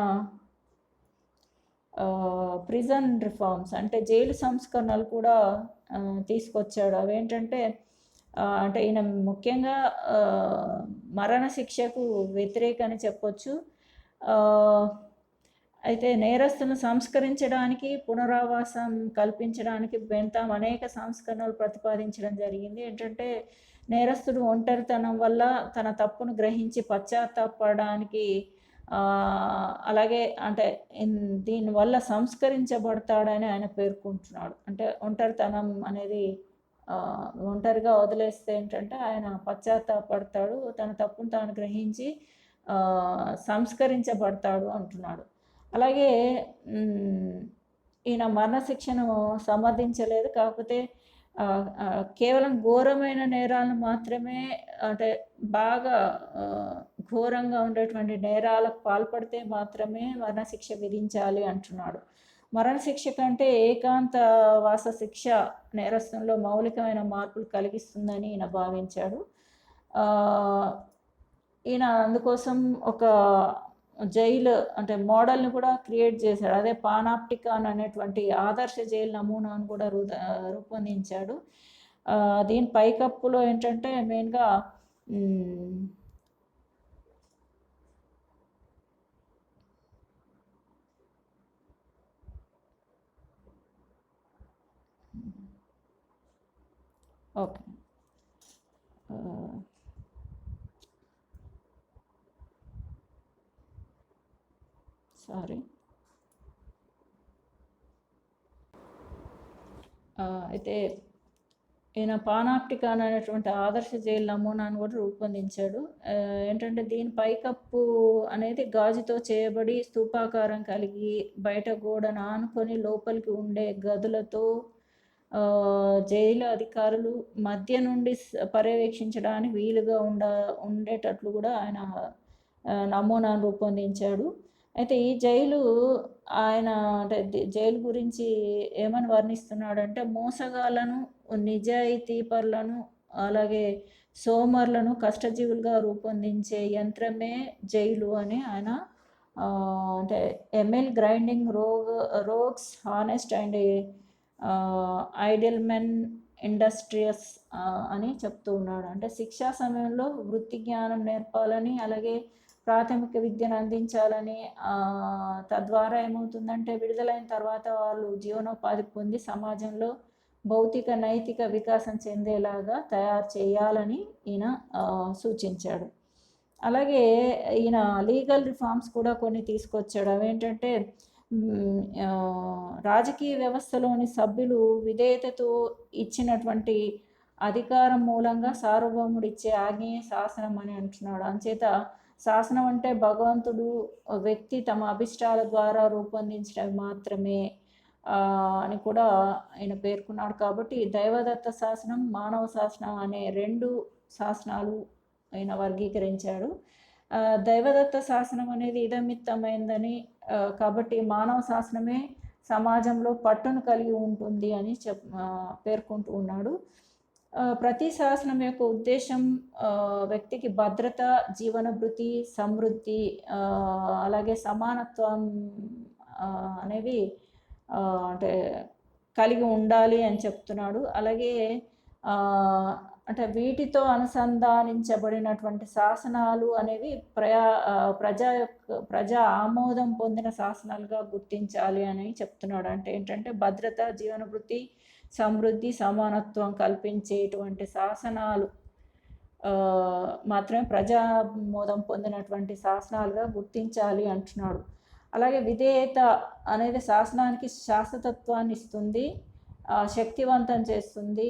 [SPEAKER 1] ప్రిజన్ రిఫార్మ్స్ అంటే జైలు సంస్కరణలు కూడా తీసుకొచ్చాడు. అవేంటంటే అంటే ఈయన ముఖ్యంగా మరణశిక్షకు వ్యతిరేకని చెప్పొచ్చు. అయితే నేరస్తులను సంస్కరించడానికి, పునరావాసం కల్పించడానికి బెంతాం అనేక సంస్కరణలు ప్రతిపాదించడం జరిగింది. ఏంటంటే నేరస్తుడు ఒంటరితనం వల్ల తన తప్పును గ్రహించి పశ్చాత్తాపడడానికి అలాగే అంటే దీనివల్ల సంస్కరించబడతాడని ఆయన పేర్కొంటున్నాడు. అంటే ఒంటరితనం అనేది ఒంటరిగా వదిలేస్తే ఏంటంటే ఆయన పశ్చాత్తాపడతాడు, తన తప్పును తాను గ్రహించి సంస్కరించబడతాడు అంటున్నాడు. అలాగే ఈయన మరణశిక్షను సమర్థించలేదు, కాకపోతే కేవలం ఘోరమైన నేరాలను మాత్రమే అంటే బాగా ఘోరంగా ఉండేటువంటి నేరాలకు పాల్పడితే మాత్రమే మరణశిక్ష విధించాలి అంటున్నాడు. మరణశిక్ష కంటే ఏకాంతవాస శిక్ష నేరస్థంలో మౌలికమైన మార్పులు కలిగిస్తుందని ఈయన భావించాడు. ఈయన అందుకోసం ఒక జైలు అంటే మోడల్ని కూడా క్రియేట్ చేశాడు. అదే పానాప్టికాన్ అనేటువంటి ఆదర్శ జైలు నమూనాను కూడా రూపొందించాడు. దీని పైకప్పులో ఏంటంటే మెయిన్గా ఓకే సారీ అయితే ఈయన పానాప్టికాన్ అనేటువంటి ఆదర్శ జైలు నమూనాను కూడా రూపొందించాడు. ఏంటంటే దీని పైకప్పు అనేది గాజుతో చేయబడి స్తూపాకారం కలిగి బయట గోడను ఆనుకొని లోపలికి ఉండే గదులతో జైలు అధికారులు మధ్య నుండి పర్యవేక్షించడానికి వీలుగా ఉండేటట్లు కూడా ఆయన నమూనాను రూపొందించాడు. అయితే ఈ జైలు ఆయన అంటే జైలు గురించి ఏమని వర్ణిస్తున్నాడంటే మోసగాళ్లను, నిజాయితీపరులను, అలాగే సోమరులను కష్టజీవులుగా రూపొందించే యంత్రమే జైలు అని ఆయన అంటే ML grinding rogues honest and ideal men industrious అని చెప్తూ ఉన్నాడు. అంటే శిక్షా సమయంలో వృత్తి జ్ఞానం నేర్పాలని, అలాగే ప్రాథమిక విద్యను అందించాలని, తద్వారా ఏమవుతుందంటే విడుదలైన తర్వాత వాళ్ళు జీవనోపాధి పొంది సమాజంలో భౌతిక నైతిక వికాసం చెందేలాగా తయారు చేయాలని ఈయన సూచించాడు. అలాగే ఈయన లీగల్ రిఫార్మ్స్ కూడా కొన్ని తీసుకొచ్చాడు. అవేంటంటే రాజకీయ వ్యవస్థలోని సభ్యులు విధేయతతో ఇచ్చినటువంటి అధికారం మూలంగా సార్వభౌముడు ఇచ్చే ఆజ్ఞయే శాసనం అని అంటున్నాడు. అంచేత శాసనం అంటే భగవంతుడు వ్యక్తి తమ అభిష్టాల ద్వారా రూపొందించినవి మాత్రమే అని కూడా ఆయన పేర్కొన్నాడు. కాబట్టి దైవదత్త శాసనం, మానవ శాసనం అనే 2 శాసనాలు ఆయన వర్గీకరించాడు. దైవదత్త శాసనం అనేది ఇదమిత్తమైందని, కాబట్టి మానవ శాసనమే సమాజంలో పట్టును కలిగి ఉంటుంది అని పేర్కొంటూ ఉన్నాడు. ప్రతి శాసనం యొక్క ఉద్దేశం వ్యక్తికి భద్రత, జీవనభృతి, సమృద్ధి, అలాగే సమానత్వం అనేవి అంటే కలిగి ఉండాలి అని చెప్తున్నాడు. అలాగే అంటే వీటితో అనుసంధానించబడినటువంటి శాసనాలు అనేవి ప్రజా ఆమోదం పొందిన శాసనాలుగా గుర్తించాలి అని చెప్తున్నాడు. అంటే ఏంటంటే భద్రత, జీవనభృతి, సమృద్ధి, సమానత్వం కల్పించేటువంటి శాసనాలు మాత్రమే ప్రజామోదం పొందినటువంటి శాసనాలుగా గుర్తించాలి అంటున్నాడు. అలాగే విధేయత అనేది శాసనానికి శాశ్వతత్వాన్ని ఇస్తుంది, శక్తివంతం చేస్తుంది,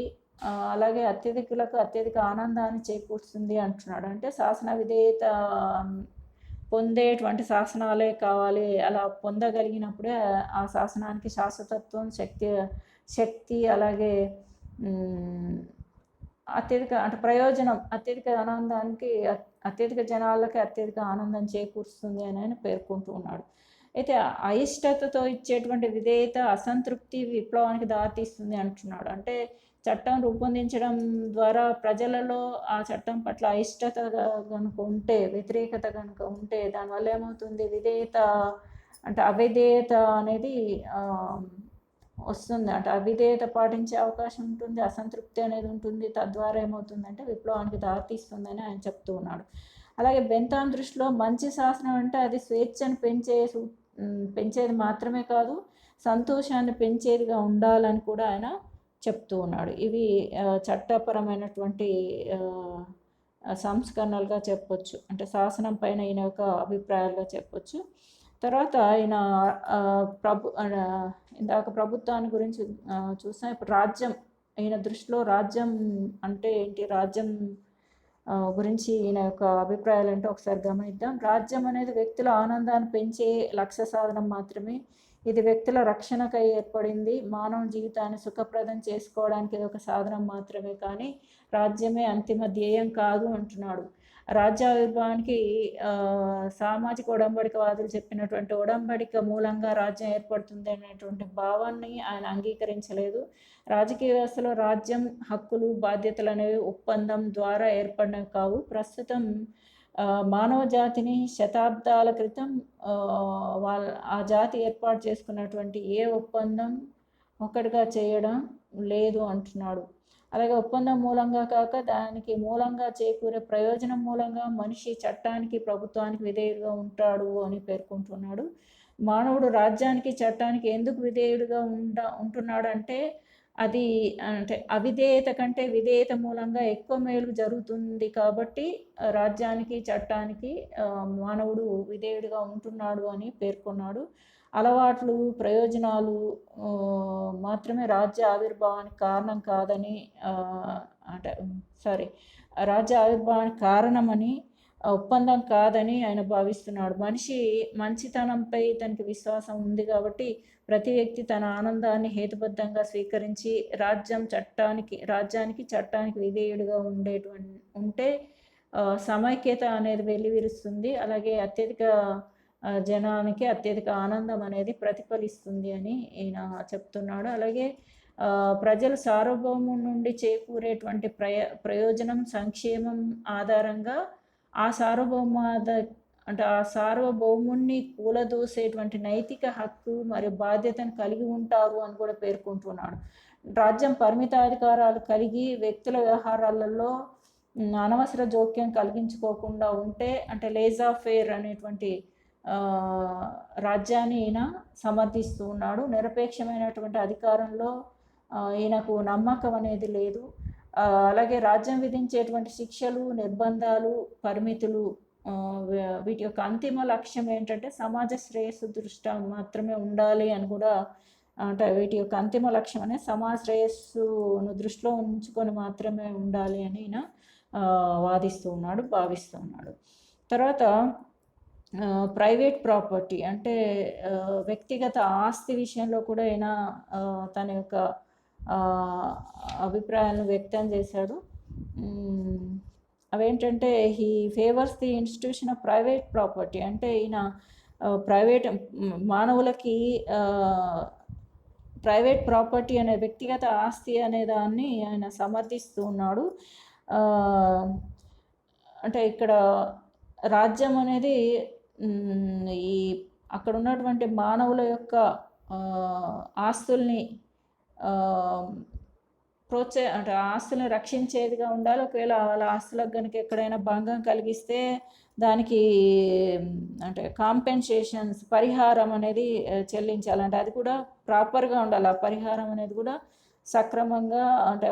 [SPEAKER 1] అలాగే అత్యధికులకు అత్యధిక ఆనందాన్ని చేకూరుస్తుంది అంటున్నాడు. అంటే శాసన విధేయత పొందేటువంటి శాసనాలే కావాలి. అలా పొందగలిగినప్పుడే ఆ శాసనానికి శాశ్వతత్వం, శక్తి అలాగే అత్యధిక అంటే ప్రయోజనం, అత్యధిక ఆనందానికి, అత్యధిక జనాలకి అత్యధిక ఆనందం చేకూరుస్తుంది అని ఆయన పేర్కొంటూ ఉన్నాడు. అయితే అయిష్టతతో ఇచ్చేటువంటి విధేయత అసంతృప్తి, విప్లవానికి దారితీస్తుంది అంటున్నాడు. అంటే చట్టం రూపొందించడం ద్వారా ప్రజలలో ఆ చట్టం పట్ల అయిష్టత కనుక ఉంటే, వ్యతిరేకత కనుక ఉంటే దానివల్ల ఏమవుతుంది, విధేయత అంటే అవిధేయత అనేది వస్తుంది. అంటే అవిధేయత పాటించే అవకాశం ఉంటుంది, అసంతృప్తి అనేది ఉంటుంది. తద్వారా ఏమవుతుందంటే విప్లవానికి దారితీస్తుందని ఆయన చెప్తూ ఉన్నాడు. అలాగే బెంతాం దృష్టిలో మంచి శాసనం అంటే అది స్వేచ్ఛను పెంచేది మాత్రమే కాదు, సంతోషాన్ని పెంచేదిగా ఉండాలని కూడా ఆయన చెప్తూ ఉన్నాడు. ఇవి చట్టపరమైనటువంటి సంస్కరణలుగా చెప్పొచ్చు. అంటే శాసనం పైన ఈయన యొక్క అభిప్రాయాలుగా చెప్పొచ్చు. తర్వాత ఆయన ఇందాక ప్రభుత్వాన్ని గురించి చూసాం. ఇప్పుడు రాజ్యం, ఈయన దృష్టిలో రాజ్యం అంటే ఏంటి, రాజ్యం గురించి ఈయన యొక్క అభిప్రాయాలు ఏంటో ఒకసారి గమనిద్దాం. రాజ్యం అనేది వ్యక్తుల ఆనందాన్ని పెంచే లక్ష్య సాధనం మాత్రమే. ఇది వ్యక్తుల రక్షణకై ఏర్పడింది. మానవ జీవితాన్ని సుఖప్రదం చేసుకోవడానికి ఇది ఒక సాధనం మాత్రమే, కానీ రాజ్యమే అంతిమ ధ్యేయం కాదు అంటున్నాడు. రాజ్యావిర్భావానికి సామాజిక ఒడంబడికవాదులు చెప్పినటువంటి ఒడంబడిక మూలంగా రాజ్యం ఏర్పడుతుంది అనేటువంటి భావాన్ని ఆయన అంగీకరించలేదు. రాజకీయ వ్యవస్థలో రాజ్యం, హక్కులు, బాధ్యతలు అనేవి ఒప్పందం ద్వారా ఏర్పడినవి కావు. ప్రస్తుతం మానవ జాతిని శతాబ్దాల క్రితం ఆ జాతి ఏర్పాటు చేసుకున్నటువంటి ఏ ఒప్పందం ఒక్కటిగా చేయడం లేదు అంటున్నాడు. అలాగే ఒప్పందం మూలంగా కాక దానికి మూలంగా చేకూరే ప్రయోజనం మూలంగా మనిషి చట్టానికి, ప్రభుత్వానికి విధేయుడుగా ఉంటాడు అని పేర్కొంటున్నాడు. మానవుడు రాజ్యానికి, చట్టానికి ఎందుకు విధేయుడుగా ఉంటున్నాడు అంటే అది అంటే అవిధేయత కంటే విధేయత మూలంగా ఎక్కువ మేలు జరుగుతుంది కాబట్టి రాజ్యానికి, చట్టానికి మానవుడు విధేయుడిగా ఉంటున్నాడు అని పేర్కొన్నాడు. అలవాట్లు, ప్రయోజనాలు మాత్రమే రాజ్య ఆవిర్భావానికి కారణం కాదని రాజ్య ఆవిర్భావానికి కారణమని, ఒప్పందం కాదని ఆయన భావిస్తున్నాడు. మనిషి మంచితనంపై తనకి విశ్వాసం ఉంది కాబట్టి ప్రతి వ్యక్తి తన ఆనందాన్ని హేతుబద్ధంగా స్వీకరించి రాజ్యానికి చట్టానికి విధేయుడిగా ఉంటే సమైక్యత అనేది వెల్లివిరుస్తుంది. అలాగే అత్యధిక జనానికి అత్యధిక ఆనందం అనేది ప్రతిఫలిస్తుంది అని ఈయన చెప్తున్నాడు. అలాగే ప్రజలు సార్వభౌమం నుండి చేకూరేటువంటి ప్రయోజనం, సంక్షేమం ఆధారంగా ఆ సార్వభౌముణ్ణి కూలదోసేటువంటి నైతిక హక్కు మరియు బాధ్యతను కలిగి ఉంటారు అని కూడా పేర్కొంటున్నాడు. రాజ్యం పరిమితాధికారాలు కలిగి వ్యక్తుల వ్యవహారాలలో అనవసర జోక్యం కలిగించుకోకుండా ఉంటే, అంటే లేజా ఫేర్ అనేటువంటి రాజ్యాన్ని ఈయన సమర్థిస్తూ ఉన్నాడు. నిరపేక్షమైనటువంటి అధికారంలో ఈయనకు నమ్మకం అనేది లేదు. అలాగే రాజ్యం విధించేటువంటి శిక్షలు, నిర్బంధాలు, పరిమితులు వీటి యొక్క అంతిమ లక్ష్యం ఏంటంటే సమాజ శ్రేయస్సు దృష్ట్యా మాత్రమే ఉండాలి అని కూడా, అంటే వీటి యొక్క అంతిమ లక్ష్యం అనేది సమాజ శ్రేయస్సును దృష్టిలో ఉంచుకొని మాత్రమే ఉండాలి అని ఈయన వాదిస్తూ ఉన్నాడు, భావిస్తూ ఉన్నాడు. తర్వాత ప్రైవేట్ ప్రాపర్టీ అంటే వ్యక్తిగత ఆస్తి విషయంలో కూడా ఈయన తన యొక్క అభిప్రాయాలను వ్యక్తం చేశాడు. అవేంటంటే he favours the institution of private property, అంటే ఈయన ప్రైవేట్ మానవులకి ప్రైవేట్ ప్రాపర్టీ అనే వ్యక్తిగత ఆస్తి అనే దాన్ని ఆయన సమర్థిస్తూ ఉన్నాడు. అంటే ఇక్కడ రాజ్యం అనేది ఈ అక్కడ ఉన్నటువంటి మానవుల యొక్క ఆస్తుల్ని అంటే ఆస్తులను రక్షించేదిగా ఉండాలి. ఒకవేళ వాళ్ళ ఆస్తులకు కనుక ఎక్కడైనా భంగం కలిగిస్తే దానికి అంటే కాంపెన్సేషన్స్, పరిహారం అనేది చెల్లించాలంటే అది కూడా ప్రాపర్గా ఉండాలి. ఆ పరిహారం అనేది కూడా సక్రమంగా, అంటే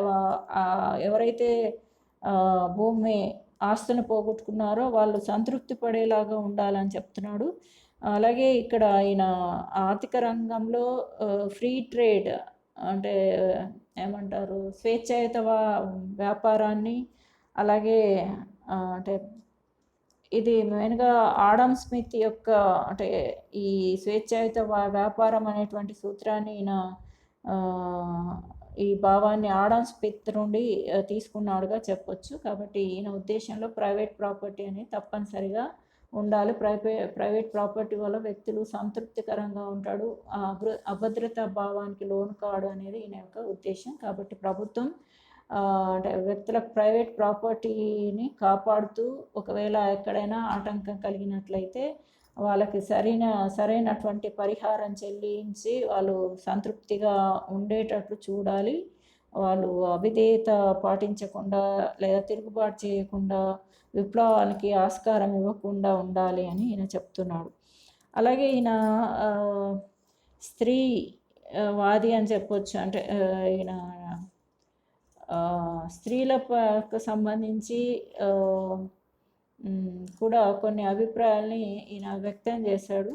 [SPEAKER 1] ఎవరైతే భూమి ఆస్తుని పోగొట్టుకున్నారో వాళ్ళు సంతృప్తి పడేలాగా ఉండాలని చెప్తున్నాడు. అలాగే ఇక్కడ ఆయన ఆర్థిక రంగంలో ఫ్రీ ట్రేడ్ అంటే ఏమంటారు, స్వేచ్ఛాయుత వ్యాపారాన్ని, అలాగే అంటే ఇది మెయిన్గా ఆడమ్ స్మిత్ యొక్క అంటే ఈ స్వేచ్ఛాయుత వ్యాపారం అనేటువంటి సూత్రాన్ని ఈయన ఈ భావాన్ని ఆడమ్ స్మిత్ నుండి తీసుకున్నాడుగా చెప్పొచ్చు. కాబట్టి ఈయన ఉద్దేశంలో ప్రైవేట్ ప్రాపర్టీ అనేది తప్పనిసరిగా ఉండాలి. ప్రైవేట్ ప్రాపర్టీ వల్ల వ్యక్తులు సంతృప్తికరంగా ఉంటాడు, అభద్రతా భావానికి లోను కాడు అనేది ఈయన యొక్క ఉద్దేశం. కాబట్టి ప్రభుత్వం వ్యక్తులకు ప్రైవేట్ ప్రాపర్టీని కాపాడుతూ ఒకవేళ ఎక్కడైనా ఆటంకం కలిగినట్లయితే వాళ్ళకి సరైనటువంటి పరిహారం చెల్లించి వాళ్ళు సంతృప్తిగా ఉండేటట్లు చూడాలి. వాళ్ళు అవిధేయత పాటించకుండా లేదా తిరుగుబాటు చేయకుండా విప్లవానికి ఆస్కారం ఇవ్వకుండా ఉండాలి అని ఈయన చెప్తున్నాడు. అలాగే ఈయన స్త్రీ వాది అని చెప్పొచ్చు. అంటే ఈయన స్త్రీలకు సంబంధించి కూడా కొన్ని అభిప్రాయాల్ని ఈయన వ్యక్తం చేశాడు.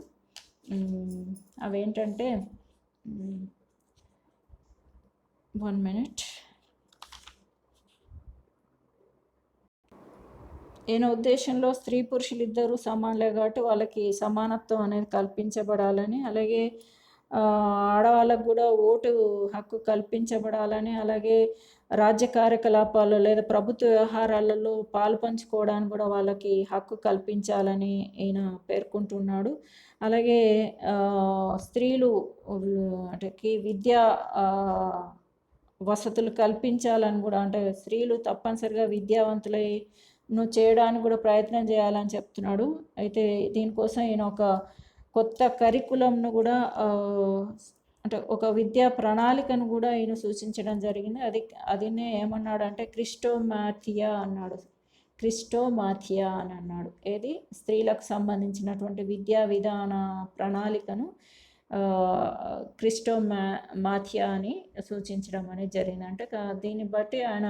[SPEAKER 1] అవేంటంటే 1 minute. ఈయన ఉద్దేశంలో స్త్రీ పురుషులు ఇద్దరు సమానులే కాబట్టి వాళ్ళకి సమానత్వం అనేది కల్పించబడాలని, అలాగే ఆడవాళ్ళకు కూడా ఓటు హక్కు కల్పించబడాలని, అలాగే రాజ్య కార్యకలాపాలు లేదా ప్రభుత్వ వ్యవహారాలలో పాలు పంచుకోవడానికి కూడా వాళ్ళకి హక్కు కల్పించాలని ఈయన పేర్కొంటున్నాడు. అలాగే స్త్రీలు అంటే విద్యా వసతులు కల్పించాలని కూడా, అంటే స్త్రీలు తప్పనిసరిగా విద్యావంతులను చేయడానికి కూడా ప్రయత్నం చేయాలని చెప్తున్నాడు. అయితే దీనికోసం ఈయన ఒక కొత్త కరికులంను కూడా అంటే ఒక విద్యా ప్రణాళికను కూడా ఈయన సూచించడం జరిగింది. అదినే ఏమన్నాడంటే క్రిస్టోమాథియా అన్నాడు. క్రిస్టోమాథియా అని అన్నాడు. ఏది స్త్రీలకు సంబంధించినటువంటి విద్యా విధాన ప్రణాళికను క్రిస్టోమాథియా అని సూచించడం అనేది జరిగింది. అంటే దీన్ని బట్టి ఆయన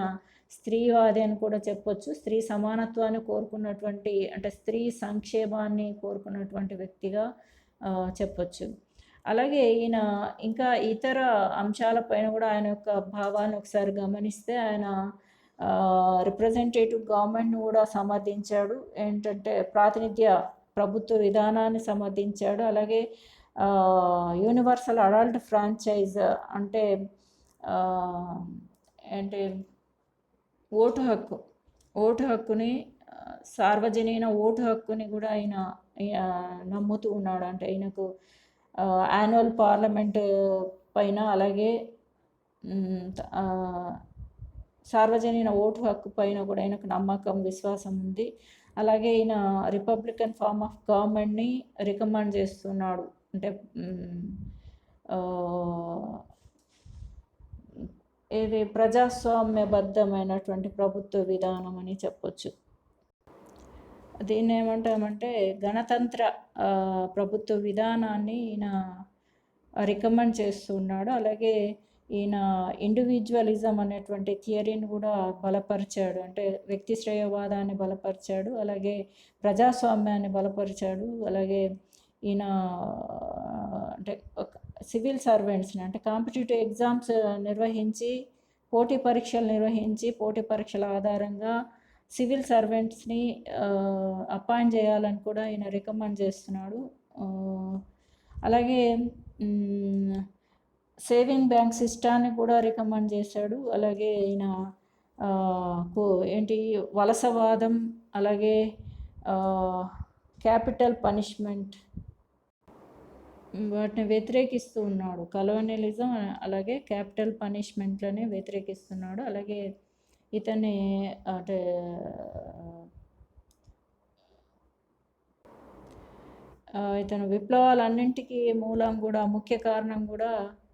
[SPEAKER 1] స్త్రీవాది అని కూడా చెప్పొచ్చు. స్త్రీ సమానత్వాన్ని కోరుకున్నటువంటి, అంటే స్త్రీ సంక్షేమాన్ని కోరుకున్నటువంటి వ్యక్తిగా చెప్పొచ్చు. అలాగే ఈయన ఇంకా ఇతర అంశాలపైన కూడా ఆయన యొక్క భావాన్ని ఒకసారి గమనిస్తే ఆయన రిప్రజెంటేటివ్ గవర్నమెంట్ను కూడా సమర్థించాడు. ఏంటంటే ప్రాతినిధ్య ప్రభుత్వ విధానాన్ని సమర్థించాడు. అలాగే యూనివర్సల్ అడల్ట్ ఫ్రాంచైజ్ అంటే ఓటు హక్కుని, సార్వజనీన ఓటు హక్కుని కూడా ఆయన నమ్ముతూ ఉన్నాడు. అంటే ఆయనకు యాన్యువల్ పార్లమెంట్ పైన, అలాగే సార్వజనీన ఓటు హక్కు పైన కూడా ఆయనకు నమ్మకం, విశ్వాసం ఉంది. అలాగే ఈయన రిపబ్లికన్ ఫార్మ్ ఆఫ్ గవర్నమెంట్ని రికమెండ్ చేస్తున్నాడు. అంటే ఇది ప్రజాస్వామ్యబద్ధమైనటువంటి ప్రభుత్వ విధానం అని చెప్పొచ్చు. దీన్ని ఏమంటామంటే గణతంత్ర ప్రభుత్వ విధానాన్ని ఈయన రికమెండ్ చేస్తున్నాడు. అలాగే ఈయన ఇండివిజువలిజం అనేటువంటి థియరీని కూడా బలపరిచాడు. అంటే వ్యక్తి శ్రేయవాదాన్ని బలపరిచాడు, అలాగే ప్రజాస్వామ్యాన్ని బలపరిచాడు. అలాగే ఈయన అంటే సివిల్ సర్వెంట్స్ని అంటే కాంపిటేటివ్ ఎగ్జామ్స్ నిర్వహించి పోటీ పరీక్షల ఆధారంగా సివిల్ సర్వెంట్స్ని అపాయింట్ చేయాలని కూడా ఈయన రికమెండ్ చేస్తున్నాడు. అలాగే సేవింగ్ బ్యాంక్ సిస్టాన్ని కూడా రికమెండ్ చేశాడు. అలాగే ఈయన ఏంటి వలసవాదం, అలాగే క్యాపిటల్ పనిష్మెంట్ వాటిని వ్యతిరేకిస్తూ ఉన్నాడు. కలోనియలిజం అలాగే క్యాపిటల్ పనిష్మెంట్లని వ్యతిరేకిస్తున్నాడు. అలాగే ఇతన్ని అంటే ఇతను విప్లవాలన్నింటికీ మూలం కూడా ముఖ్య కారణం కూడా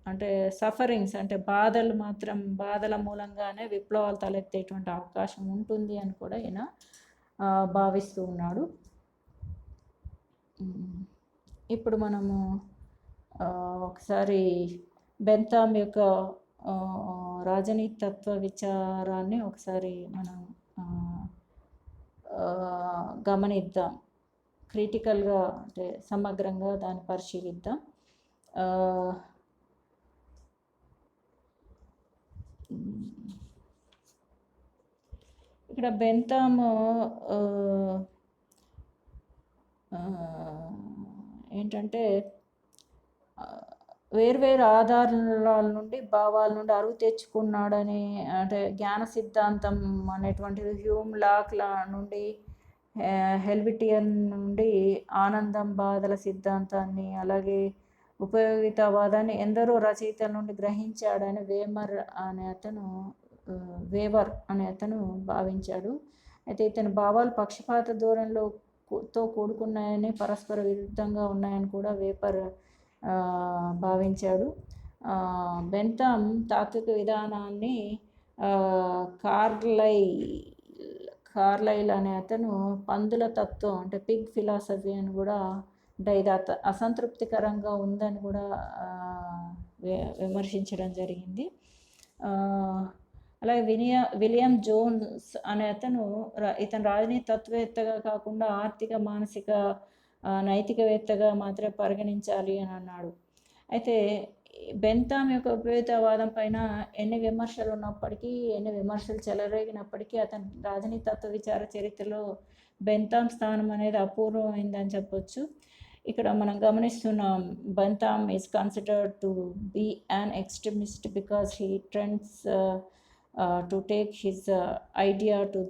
[SPEAKER 1] అంటే సఫరింగ్స్ అంటే బాధల మూలంగానే విప్లవాలు తలెత్తేటువంటి అవకాశం ఉంటుంది అని కూడా ఈయన భావిస్తూ ఉన్నాడు. ఇప్పుడు మనము ఒకసారి బెంతామ్ యొక్క రాజనీతి తత్వ విచారాన్ని ఒకసారి మనం గమనిద్దాం, క్రిటికల్గా అంటే సమగ్రంగా దాన్ని పరిశీలిద్దాం. ఇక్కడ బెంతామ్ ఏంటంటే వేర్వేరు ఆధారాల నుండి భావాల నుండి అరువు తెచ్చుకున్నాడని అంటే జ్ఞాన సిద్ధాంతం అనేటువంటిది హ్యూమ్ లాక్ల నుండి హెల్విటియన్ నుండి ఆనందం బాధల సిద్ధాంతాన్ని అలాగే ఉపయోగితవాదాన్ని ఎందరో రచయితల నుండి గ్రహించాడని వేవర్ అనే అతను భావించాడు. అయితే ఇతని భావాలు పక్షపాత ధోరణితో కూడుకున్నాయని పరస్పర విరుద్ధంగా ఉన్నాయని కూడా వేపర్ భావించాడు. బెంతామ్ తాత్విక విధానాన్ని కార్లైల్ అనే అతను పందుల తత్వం అంటే పిగ్ ఫిలాసఫీ అని కూడా అంటే ఇది అసంతృప్తికరంగా ఉందని కూడా విమర్శించడం జరిగింది. అలాగే విలియం జోన్స్ అనే అతను ఇతను రాజనీతి తత్వవేత్తగా కాకుండా ఆర్థిక మానసిక నైతికవేత్తగా మాత్రమే పరిగణించాలి అని అన్నాడు. అయితే బెంతామ్ యొక్క ఉపయోగితవాదం పైన ఎన్ని విమర్శలు ఉన్నప్పటికీ ఎన్ని విమర్శలు చెలరేగినప్పటికీ అతని రాజనీతి తత్వ విచార చరిత్రలో బెంతామ్ స్థానం అనేది అపూర్వమైందని చెప్పొచ్చు. ఇక్కడ మనం గమనిస్తున్నాం, Bentham is considered to be an extremist because he trends to take his idea to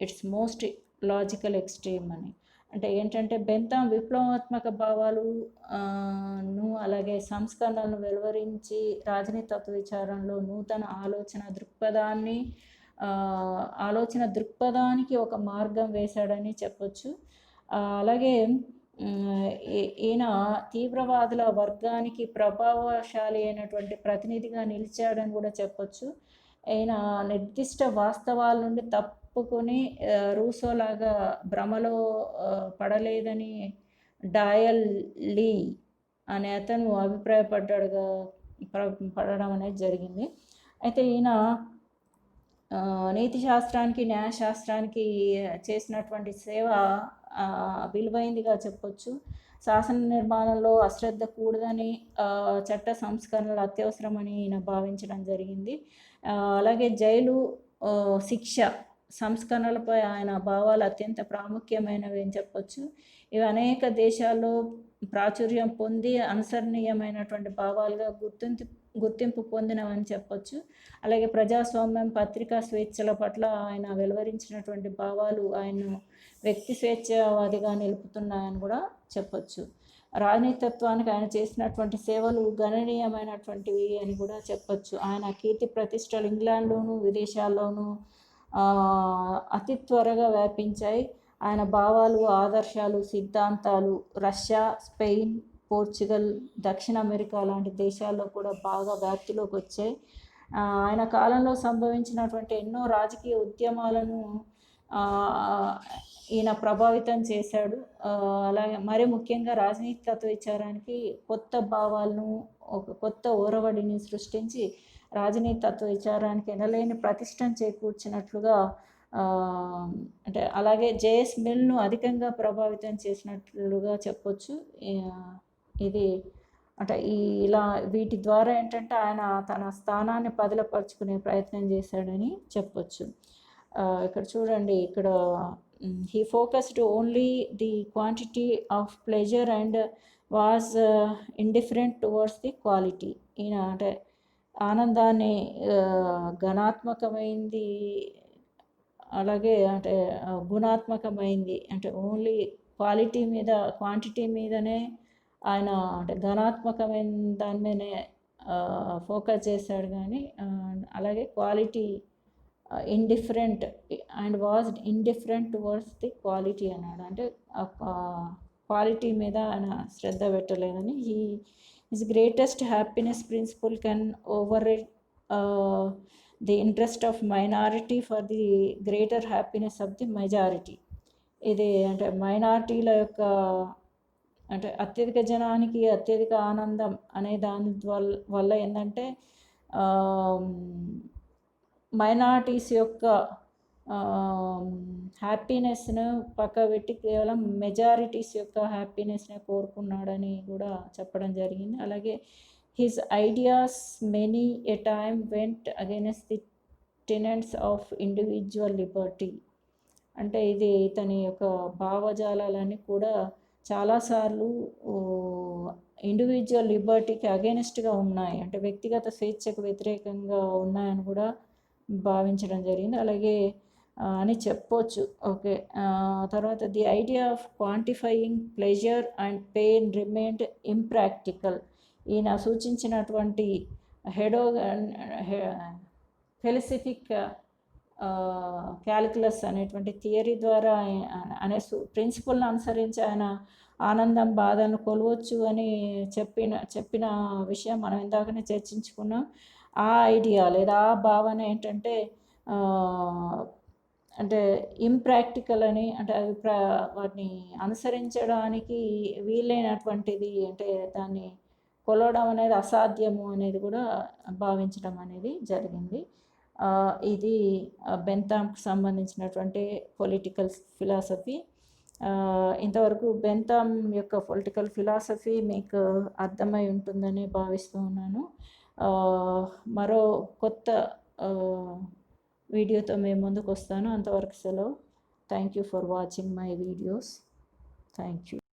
[SPEAKER 1] its most logical extreme అని. అంటే ఏంటంటే బెంతామ్ విప్లవాత్మక భావాలు అలాగే సంస్కరణలను వెలువరించి రాజనీతి తత్వ విచారంలో నూతన ఆలోచన దృక్పథానికి ఒక మార్గం వేశాడని చెప్పొచ్చు. అలాగే ఈయన తీవ్రవాదుల వర్గానికి ప్రభావశాలి అయినటువంటి ప్రతినిధిగా నిలిచాడని కూడా చెప్పొచ్చు. ఈయన నిర్దిష్ట వాస్తవాల నుండి తప్పుకొని రూసోలాగా భ్రమలో పడలేదని డాయల్ లీ అనే అతను పడడం అనేది జరిగింది. అయితే ఈయన నీతి శాస్త్రానికి న్యాయశాస్త్రానికి చేసినటువంటి సేవ విలువైందిగా చెప్పొచ్చు. శాసన నిర్మాణంలో అశ్రద్ధ కూడదని, చట్ట సంస్కరణలు అత్యవసరమని ఈయన భావించడం జరిగింది. అలాగే జైలు శిక్ష సంస్కరణలపై ఆయన భావాలు అత్యంత ప్రాముఖ్యమైనవి అని చెప్పొచ్చు. ఇవి అనేక దేశాల్లో ప్రాచుర్యం పొంది అనుసరణీయమైనటువంటి భావాలుగా గుర్తింపు పొందినవని చెప్పొచ్చు. అలాగే ప్రజాస్వామ్యం, పత్రికా స్వేచ్ఛల పట్ల ఆయన వెలువరించినటువంటి భావాలు ఆయన్ను వ్యక్తి స్వేచ్ఛవాదిగా నిలుపుతున్నాయని కూడా చెప్పొచ్చు. రాజనీతిత్వానికి ఆయన చేసినటువంటి సేవలు గణనీయమైనటువంటివి అని కూడా చెప్పొచ్చు. ఆయన కీర్తి ప్రతిష్టలు ఇంగ్లాండ్లోనూ విదేశాల్లోనూ అతి త్వరగా వ్యాపించాయి. ఆయన భావాలు, ఆదర్శాలు, సిద్ధాంతాలు రష్యా, స్పెయిన్, పోర్చుగల్, దక్షిణ అమెరికా లాంటి దేశాల్లో కూడా బాగా వ్యాప్తిలోకి వచ్చాయి. ఆయన కాలంలో సంభవించినటువంటి ఎన్నో రాజకీయ ఉద్యమాలను ఈయన ప్రభావితం చేశాడు. అలాగే మరి ముఖ్యంగా రాజనీతి తత్వ విచారానికి కొత్త భావాలను, ఒక కొత్త ఒరవడిని సృష్టించి రాజనీతి తత్వ విచారానికి ఎనలేని ప్రతిష్టను చేకూర్చినట్లుగా అంటే అలాగే జేఎస్ మిల్ను అధికంగా ప్రభావితం చేసినట్లుగా చెప్పొచ్చు. ఇది అంటే ఇలా వీటి ద్వారా ఏంటంటే ఆయన తన స్థానాన్ని పదిలపరుచుకునే ప్రయత్నం చేశాడని చెప్పొచ్చు. ఇక్కడ చూడండి, ఇక్కడ he focused only the quantity of pleasure and was indifferent towards the quality. ఈయన అంటే ఆనందాన్ని ఘనాత్మకమైంది అలాగే అంటే గుణాత్మకమైంది అంటే ఓన్లీ క్వాలిటీ మీద క్వాంటిటీ మీదనే ఆయన అంటే ఘనాత్మకమైన దాని మీదనే ఫోకస్ చేశాడు. కానీ అలాగే quality indifferent and was indifferent towards the quality అన్నాడు. అంటే క్వాలిటీ మీద ఆయన శ్రద్ధ పెట్టలేదని. His greatest happiness principle can over the interest of minority for the greater happiness of the majority. ఇది అంటే మైనారిటీల యొక్క అంటే అత్యధిక జనానికి అత్యధిక ఆనందం అనే దాని వల్ల ఏంటంటే మైనారిటీస్ యొక్క హ్యాపీనెస్ను పక్కబెట్టి కేవలం మెజారిటీస్ యొక్క హ్యాపీనెస్ని కోరుకున్నాడని కూడా చెప్పడం జరిగింది. అలాగే his ideas many a time vent against the tenants of individual Liberty. అంటే ఇది ఇతని యొక్క భావజాలాలన్నీ కూడా చాలాసార్లు ఇండివిజువల్ లిబర్టీకి అగైనెస్ట్గా ఉన్నాయి, అంటే వ్యక్తిగత స్వేచ్ఛకు వ్యతిరేకంగా ఉన్నాయని కూడా భావించడం జరిగింది. అలాగే అని చెప్పొచ్చు. ఓకే, తర్వాత the idea of quantifying pleasure and pain remained impractical. ఈయన సూచించినటువంటి ఫిలాసఫిక్ క్యాలిక్యులస్ అనేటువంటి థియరీ ద్వారా అనే ప్రిన్సిపల్ని అనుసరించి ఆయన ఆనందం బాధను కొలవచ్చు అని చెప్పిన విషయం మనం ఇందాకనే చర్చించుకున్నాం. ఆ ఐడియా లేదా ఆ భావన ఏంటంటే అంటే ఇంప్రాక్టికల్ అని, అంటే అవి వాటిని అనుసరించడానికి వీలైనటువంటిది, అంటే దాన్ని కొలవడం అనేది అసాధ్యము అనేది కూడా భావించడం అనేది జరిగింది. ఇది బెంతామ్కి సంబంధించినటువంటి పొలిటికల్ ఫిలాసఫీ. ఇంతవరకు బెంతామ్ యొక్క పొలిటికల్ ఫిలాసఫీ మీకు అర్థమై ఉంటుందని భావిస్తూ ఉన్నాను. మరో కొత్త వీడియోతో మేము ముందుకు వస్తాను. అంతవరకు సెలవు. Thank you for watching my videos. Thank you.